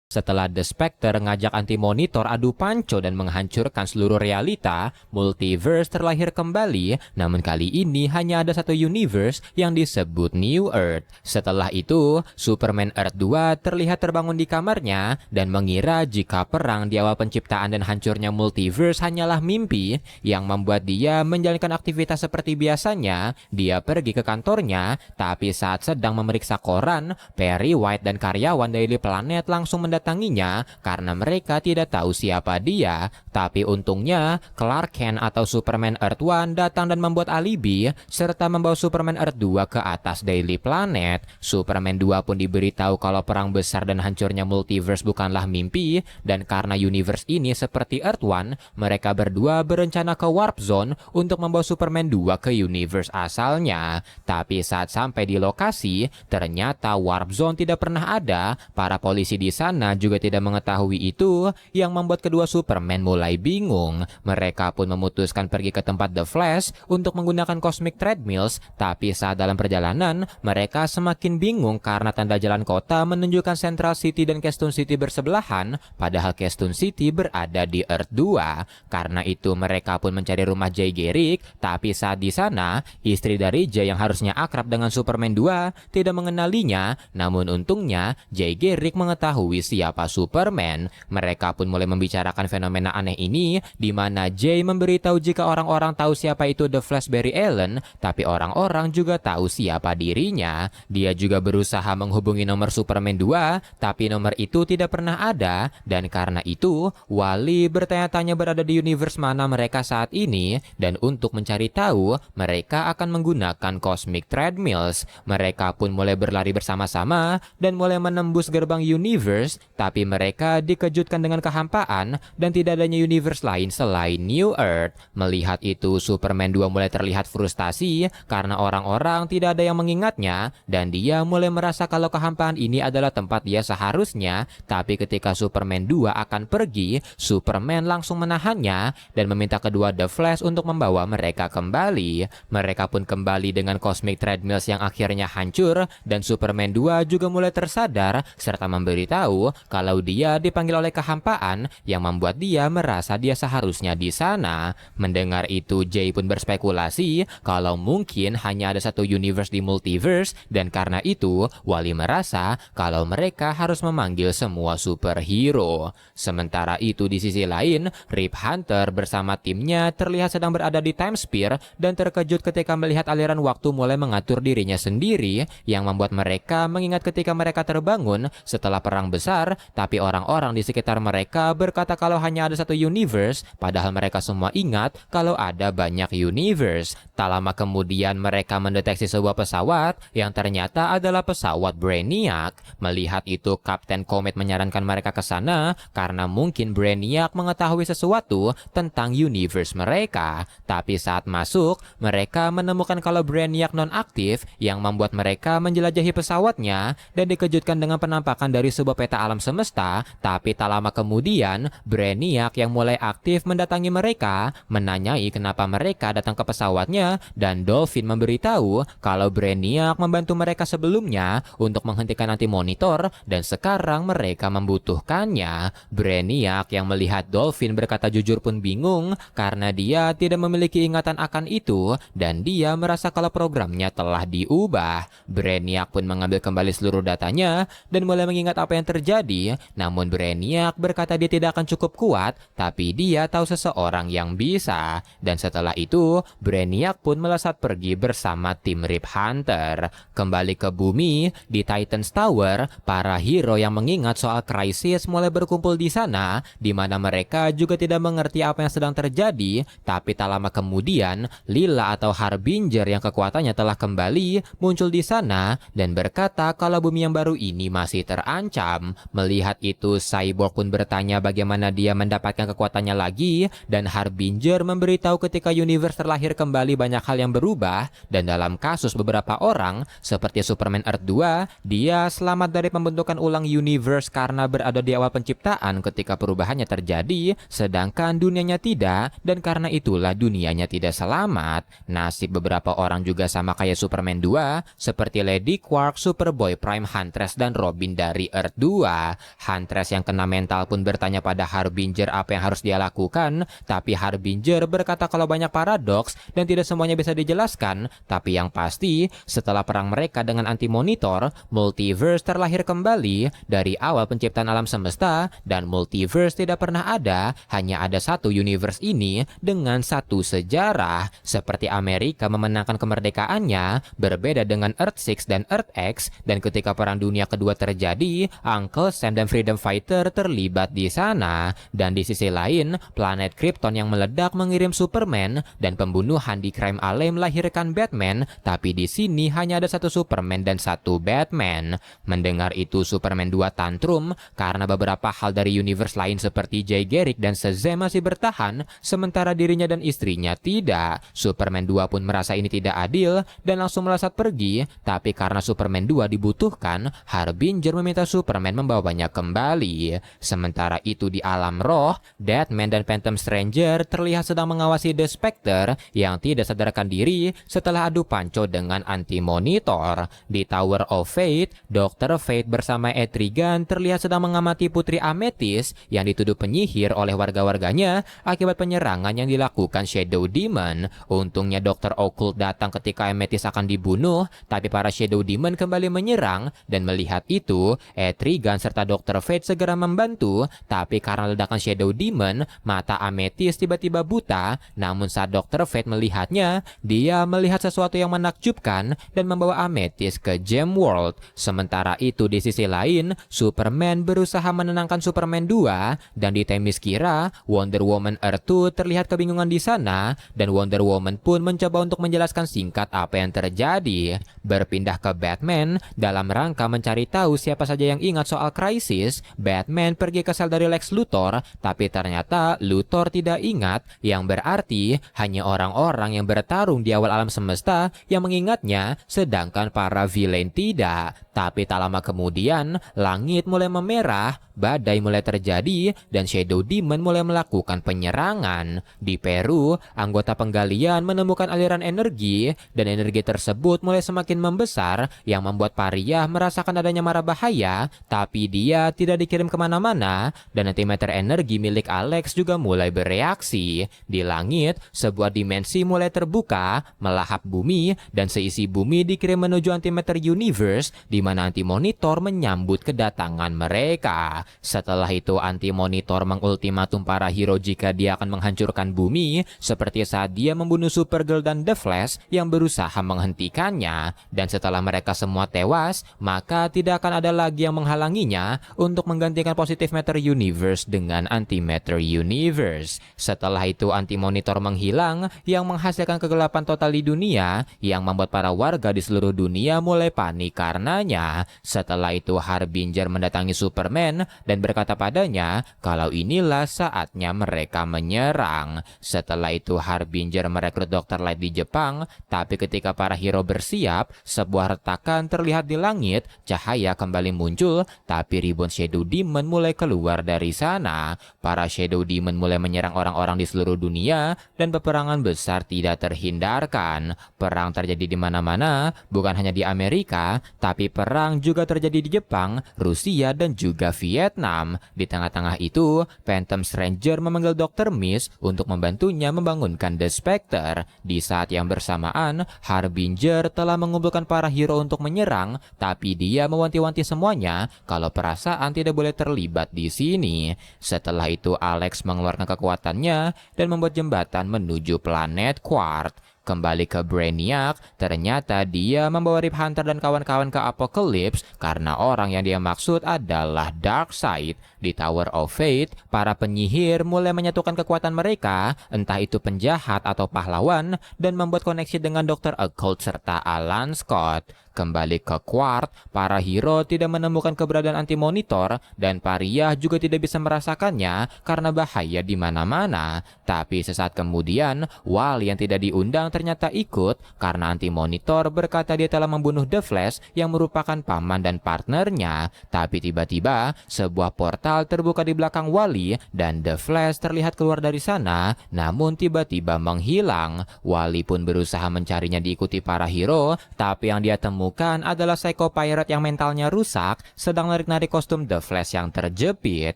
[SPEAKER 1] Setelah The Spectre ngajak Anti-Monitor adu panco dan menghancurkan seluruh realita, multiverse terlahir kembali, namun kali ini hanya ada satu universe yang disebut New Earth. Setelah itu, Superman Earth 2 terlihat terbangun di kamarnya dan mengira jika perang di awal penciptaan dan hancurnya multiverse hanyalah mimpi, yang membuat dia menjalankan aktivitas seperti biasanya. Dia pergi ke kantornya, tapi saat sedang memeriksa koran, Perry White dan karyawan Daily Planet langsung mendatanginya karena mereka tidak tahu siapa dia. Tapi untungnya Clark Kent atau Superman Earth 1 datang dan membuat alibi serta membawa Superman Earth 2 ke atas Daily Planet. Superman 2 pun diberitahu kalau perang besar dan hancurnya multiverse bukanlah mimpi, dan karena universe ini seperti Earth 1, mereka berdua berencana ke Warp Zone untuk membawa Superman 2 ke universe asalnya. Tapi saat sampai di lokasi, ternyata Warp Zone tidak pernah ada. Para polisi di sana juga tidak mengetahui itu, yang membuat kedua Superman mulai bingung. Mereka pun memutuskan pergi ke tempat The Flash untuk menggunakan Cosmic Treadmills, tapi saat dalam perjalanan, mereka semakin bingung karena tanda jalan kota menunjukkan Central City dan Keystone City bersebelahan, padahal Keystone City berada di Earth 2. Karena itu mereka pun mencari rumah Jay Garrick, tapi saat di sana, istri dari Jay yang harusnya akrab dengan Superman 2 tidak mengenalinya, namun untungnya Jay Garrick mengetahui siapa Superman. Mereka pun mulai membicarakan fenomena aneh ini, di mana Jay memberitahu jika orang-orang tahu siapa itu The Flash Barry Allen, tapi orang-orang juga tahu siapa dirinya. Dia juga berusaha menghubungi nomor Superman 2, tapi nomor itu tidak pernah ada, dan karena itu Wally bertanya-tanya berada di universe mana mereka saat ini, dan untuk mencari tahu, mereka akan menggunakan Cosmic Treadmills. Mereka pun mulai berlari bersama-sama dan mulai menembus gerbang universe, tapi mereka dikejutkan dengan kehampaan dan tidak adanya universe lain selain New Earth. Melihat itu, Superman 2 mulai terlihat frustasi karena orang-orang tidak ada yang mengingatnya dan dia mulai merasa kalau kehampaan ini adalah tempat dia seharusnya. Tapi ketika Superman 2 akan pergi, Superman langsung menahannya dan meminta kedua The Flash untuk membawa mereka kembali. Mereka pun kembali dengan Cosmic Treadmills yang akhirnya hancur dan Superman 2 juga mulai tersadar serta memberitahu kalau dia dipanggil oleh kehampaan yang membuat dia merasa dia seharusnya di sana. Mendengar itu, Jay pun berspekulasi kalau mungkin hanya ada satu universe di multiverse dan karena itu Wally merasa kalau mereka harus memanggil semua superhero. Sementara itu di sisi lain, Rip Hunter bersama timnya terlihat sedang berada di Time Sphere dan terkejut ketika melihat aliran waktu mulai mengatur dirinya sendiri yang membuat mereka mengingat ketika mereka terbangun setelah perang besar, tapi orang-orang di sekitar mereka berkata kalau hanya ada satu universe, padahal mereka semua ingat kalau ada banyak universe. Tak lama kemudian mereka mendeteksi sebuah pesawat yang ternyata adalah pesawat Brainiac. Melihat itu, Kapten Comet menyarankan mereka ke sana karena mungkin Brainiac mengetahui sesuatu tentang universe mereka. Tapi saat masuk, mereka menemukan kalau Brainiac non-aktif yang membuat mereka menjelajahi pesawatnya dan dikejutkan dengan penampakan dari sebuah peta alam semesta. Tapi tak lama kemudian, Brainiac yang mulai aktif mendatangi mereka, menanyai kenapa mereka datang ke pesawatnya dan Dolphin memberitahu kalau Brainiac membantu mereka sebelumnya untuk menghentikan anti-monitor dan sekarang mereka membutuhkannya. Brainiac yang melihat Dolphin berkata jujur pun bingung karena dia tidak memiliki ingatan akan itu dan dia merasa kalau programnya telah diubah. Brainiac pun mengambil kembali seluruh datanya dan mulai mengingat apa yang terjadi. Namun Brainiac berkata dia tidak akan cukup kuat, tapi dia tahu seseorang yang bisa. Dan setelah itu, Brainiac pun melesat pergi bersama tim Rip Hunter. Kembali ke bumi, di Titans Tower, para hero yang mengingat soal krisis mulai berkumpul di sana, di mana mereka juga tidak mengerti apa yang sedang terjadi. Tapi tak lama kemudian, Lila atau Harbinger yang kekuatannya telah kembali muncul di sana dan berkata kalau bumi yang baru ini masih terancam. Melihat itu, Cyborg pun bertanya bagaimana dia mendapatkan kekuatannya lagi dan Harbinger memberitahu ketika universe terlahir kembali banyak hal yang berubah dan dalam kasus beberapa orang seperti Superman Earth 2, dia selamat dari pembentukan ulang universe karena berada di awal penciptaan ketika perubahannya terjadi, sedangkan dunianya tidak dan karena itulah dunianya tidak selamat. Nasib beberapa orang juga sama kayak Superman 2, seperti Lady Quark, Superboy, Prime, Huntress, dan Robin dari Earth 2. Huntress yang kena mental pun bertanya pada Harbinger apa yang harus dia lakukan, tapi Harbinger berkata kalau banyak paradoks dan tidak semuanya bisa dijelaskan, tapi yang pasti setelah perang mereka dengan anti-monitor, multiverse terlahir kembali dari awal penciptaan alam semesta dan multiverse tidak pernah ada, hanya ada satu universe ini dengan satu sejarah. Seperti Amerika memenangkan kemerdekaannya, berbeda dengan Earth 6 dan Earth X, dan ketika perang dunia kedua terjadi, Uncle Sam dan Freedom Fighter terlibat di sana. Dan di sisi lain, planet Krypton yang meledak mengirim Superman dan pembunuhan di Crime Alley melahirkan Batman, tapi di sini hanya ada satu Superman dan satu Batman. Mendengar itu, Superman 2 tantrum karena beberapa hal dari universe lain seperti Jay Garrick dan Shazam masih bertahan, sementara dirinya dan istrinya tidak. Superman 2 pun merasa ini tidak adil dan langsung melesat pergi, tapi karena Superman 2 dibutuhkan, Harbinger meminta Superman membawanya kembali. Sementara itu di alam roh, Deadman dan Phantom Stranger terlihat sedang mengawasi The Spectre yang tidak sadarkan diri setelah adu panco dengan anti-monitor. Di Tower of Fate, Dr. Fate bersama Etrigan terlihat sedang mengamati Putri Amethyst yang dituduh penyihir oleh warga-warganya akibat penyerangan yang dilakukan Shadow Demon. Untungnya Dr. Occult datang ketika Amethyst akan dibunuh, tapi para Shadow Demon kembali menyerang dan melihat itu, Etrigan serta Dr. Fate segera membantu, tapi karena ledakan Shadow Demon, mata Amethyst tiba-tiba buta. Namun saat Dr. Fate melihatnya, dia melihat sesuatu yang menakjubkan dan membawa Amethyst ke Gem World. Sementara itu di sisi lain, Superman berusaha menenangkan Superman 2 dan di Themyscira, Wonder Woman Earth 2 terlihat kebingungan di sana dan Wonder Woman pun mencoba untuk menjelaskan singkat apa yang terjadi. Berpindah ke Batman dalam rangka mencari tahu siapa saja yang ingat soal Crisis, Batman pergi ke sel dari Lex Luthor, tapi ternyata Luthor tidak ingat, yang berarti hanya orang-orang yang bertarung di awal alam semesta yang mengingatnya, sedangkan para villain tidak. Tapi tak lama kemudian, langit mulai memerah, badai mulai terjadi, dan Shadow Demon mulai melakukan penyerangan. Di Peru, anggota penggalian menemukan aliran energi, dan energi tersebut mulai semakin membesar, yang membuat Pariah merasakan adanya mara bahaya, tapi dia tidak dikirim kemana-mana, dan antimatter energi milik Alex juga mulai bereaksi. Di langit, sebuah dimensi mulai terbuka, melahap bumi, dan seisi bumi dikirim menuju antimatter universe, di mana Anti-Monitor menyambut kedatangan mereka. Setelah itu Anti-Monitor mengultimatum para hero jika dia akan menghancurkan bumi, seperti saat dia membunuh Supergirl dan The Flash yang berusaha menghentikannya. Dan setelah mereka semua tewas, maka tidak akan ada lagi yang menghalanginya untuk menggantikan Positive Matter Universe dengan Antimatter Universe. Setelah itu Anti-Monitor menghilang, yang menghasilkan kegelapan total di dunia, yang membuat para warga di seluruh dunia mulai panik karenanya. Setelah itu Harbinger mendatangi Superman dan berkata padanya kalau inilah saatnya mereka menyerang. Setelah itu Harbinger merekrut Dr. Light di Jepang, tapi ketika para hero bersiap, sebuah retakan terlihat di langit, cahaya kembali muncul, tapi ribuan Shadow Demon mulai keluar dari sana. Para Shadow Demon mulai menyerang orang-orang di seluruh dunia dan peperangan besar tidak terhindarkan. Perang terjadi di mana-mana, bukan hanya di Amerika, tapi perang juga terjadi di Jepang, Rusia, dan juga Vietnam. Di tengah-tengah itu, Phantom Stranger memanggil Dr. Mist untuk membantunya membangunkan The Spectre. Di saat yang bersamaan, Harbinger telah mengumpulkan para hero untuk menyerang, tapi dia mewanti-wanti semuanya kalau perasaan tidak boleh terlibat di sini. Setelah itu, Alex mengeluarkan kekuatannya dan membuat jembatan menuju planet Quart. Kembali ke Brainiac, ternyata dia membawa Rip Hunter dan kawan-kawan ke Apocalypse karena orang yang dia maksud adalah Darkseid. Di Tower of Fate, para penyihir mulai menyatukan kekuatan mereka, entah itu penjahat atau pahlawan, dan membuat koneksi dengan Dr. Occult serta Alan Scott. Kembali ke Quart, para hero tidak menemukan keberadaan Anti-Monitor dan Pariah juga tidak bisa merasakannya karena bahaya di mana-mana. Tapi sesaat kemudian, Wally yang tidak diundang ternyata ikut karena Anti-Monitor berkata dia telah membunuh The Flash yang merupakan paman dan partnernya. Tapi tiba-tiba, sebuah portal terbuka di belakang Wally dan The Flash terlihat keluar dari sana, namun tiba-tiba menghilang. Wally pun berusaha mencarinya diikuti para hero, tapi yang dia temukan adalah Psycho Pirate yang mentalnya rusak, sedang narik-narik kostum The Flash yang terjepit.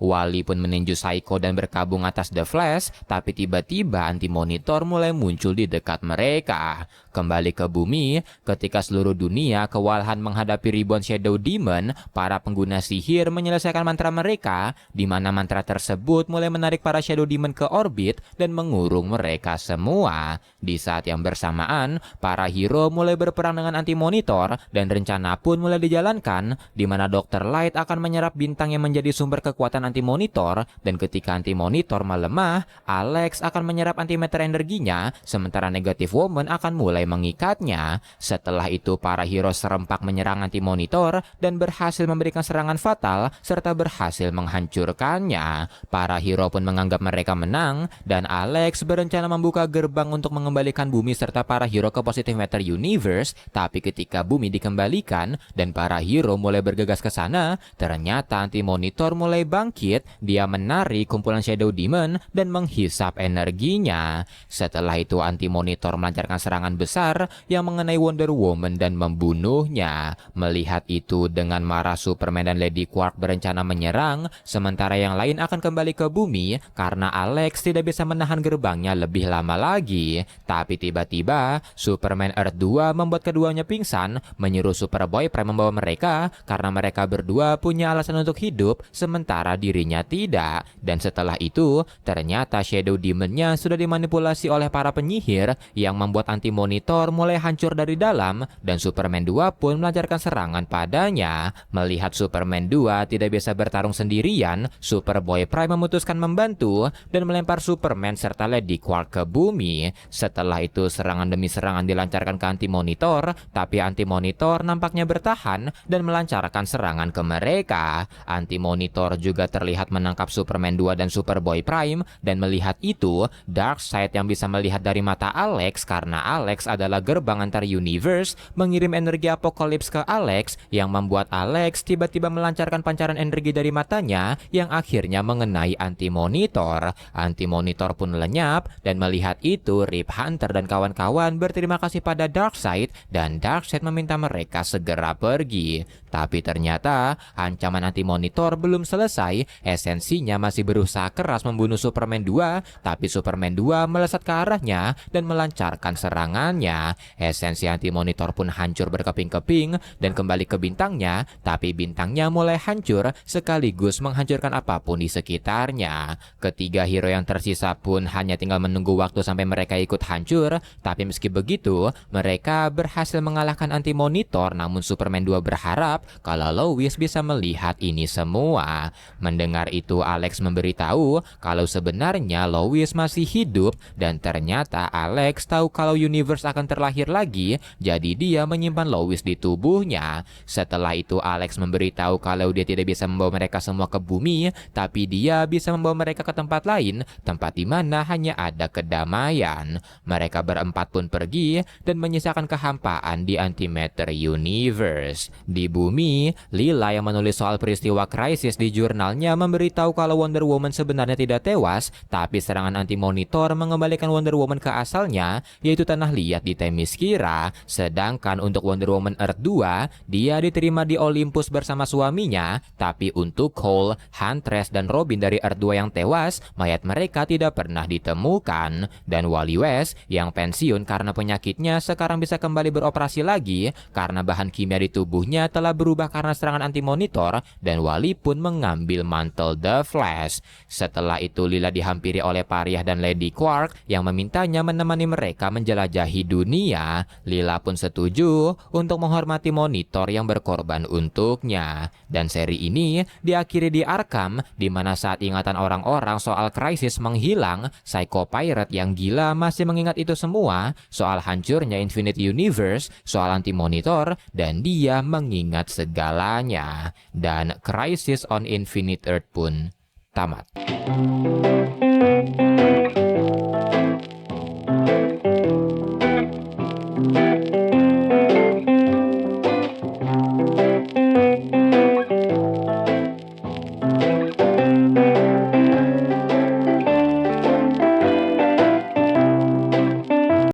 [SPEAKER 1] Wally pun meninju Psycho dan berkabung atas The Flash, tapi tiba-tiba Anti-Monitor mulai muncul di dekat mereka. Kembali ke bumi, ketika seluruh dunia kewalahan menghadapi ribuan Shadow Demon, para pengguna sihir menyelesaikan mantra mereka, di mana mantra tersebut mulai menarik para Shadow Demon ke orbit dan mengurung mereka semua. Di saat yang bersamaan, para hero mulai berperang dengan Anti-Monitor dan rencana pun mulai dijalankan, di mana Dr. Light akan menyerap bintang yang menjadi sumber kekuatan Anti-Monitor, dan ketika Anti-Monitor melemah, Alex akan menyerap antimatter energinya, sementara Negative Woman akan mulai mengikatnya. Setelah itu para hero serempak menyerang Anti-Monitor dan berhasil memberikan serangan fatal serta berhasil menghancurkannya. Para hero pun menganggap mereka menang dan Alex berencana membuka gerbang untuk mengembalikan bumi serta para hero ke Positive Matter Universe, tapi ketika bumi dikembalikan dan para hero mulai bergegas ke sana, ternyata Anti-Monitor mulai bangkit. Dia menarik kumpulan Shadow Demon dan menghisap energinya. Setelah itu Anti-Monitor melancarkan serangan besar yang mengenai Wonder Woman dan membunuhnya. Melihat itu, dengan marah Superman dan Lady Quark berencana menyerang, sementara yang lain akan kembali ke bumi karena Alex tidak bisa menahan gerbangnya lebih lama lagi. Tapi tiba-tiba Superman Earth 2 membuat keduanya pingsan, menyuruh Superboy Prime membawa mereka karena mereka berdua punya alasan untuk hidup sementara dirinya tidak. Dan setelah itu ternyata Shadow Demon-nya sudah dimanipulasi oleh para penyihir yang membuat Anti-Monitor Monitor mulai hancur dari dalam dan Superman 2 pun melancarkan serangan padanya. Melihat Superman 2 tidak bisa bertarung sendirian, Superboy Prime memutuskan membantu dan melempar Superman serta Lady Quark ke bumi. Setelah itu serangan demi serangan dilancarkan ke Anti-Monitor, tapi Anti-Monitor nampaknya bertahan dan melancarkan serangan ke mereka. Anti-Monitor juga terlihat menangkap Superman 2 dan Superboy Prime, dan melihat itu, Darkseid yang bisa melihat dari mata Alex karena Alex adalah gerbang antar universe mengirim energi apokalips ke Alex yang membuat Alex tiba-tiba melancarkan pancaran energi dari matanya yang akhirnya mengenai Anti-Monitor. Anti-Monitor pun lenyap dan melihat itu Rip Hunter dan kawan-kawan berterima kasih pada Darkseid dan Darkseid meminta mereka segera pergi. Tapi ternyata ancaman Anti-Monitor belum selesai, esensinya masih berusaha keras membunuh Superman 2, tapi Superman 2 melesat ke arahnya dan melancarkan serangannya. Esensi Anti-Monitor pun hancur berkeping-keping dan kembali ke bintangnya, tapi bintangnya mulai hancur sekaligus menghancurkan apapun di sekitarnya. Ketiga hero yang tersisa pun hanya tinggal menunggu waktu sampai mereka ikut hancur, tapi meski begitu, mereka berhasil mengalahkan Anti-Monitor, namun Superman 2 berharap kalau Lois bisa melihat ini semua. Mendengar itu, Alex memberitahu kalau sebenarnya Lois masih hidup dan ternyata Alex tahu kalau universe akan terlahir lagi, jadi dia menyimpan Lois di tubuhnya. Setelah itu Alex memberitahu kalau dia tidak bisa membawa mereka semua ke bumi, tapi dia bisa membawa mereka ke tempat lain, tempat di mana hanya ada kedamaian. Mereka berempat pun pergi dan menyisakan kehampaan di Antimatter Universe. Di bumi, Lila yang menulis soal peristiwa krisis di jurnalnya memberitahu kalau Wonder Woman sebenarnya tidak tewas, tapi serangan Anti-Monitor mengembalikan Wonder Woman ke asalnya, yaitu tanah liat di Themyscira. Sedangkan untuk Wonder Woman Earth 2, dia diterima di Olympus bersama suaminya, tapi untuk Cole, Huntress, dan Robin dari Earth 2 yang tewas, mayat mereka tidak pernah ditemukan. Dan Wally West yang pensiun karena penyakitnya sekarang bisa kembali beroperasi lagi karena bahan kimia di tubuhnya telah berubah karena serangan Anti-Monitor, dan Wally pun mengambil mantel The Flash. Setelah itu Lila dihampiri oleh Pariah dan Lady Quark yang memintanya menemani mereka menjelajahi dunia. Lila pun setuju untuk menghormati Monitor yang berkorban untuknya. Dan seri ini diakhiri di Arkham, di mana saat ingatan orang-orang soal krisis menghilang, Psycho Pirate yang gila masih mengingat itu semua, soal hancurnya Infinite Universe, soal Anti-Monitor, dan dia mengingat segalanya. Dan Crisis on Infinite Earth pun tamat.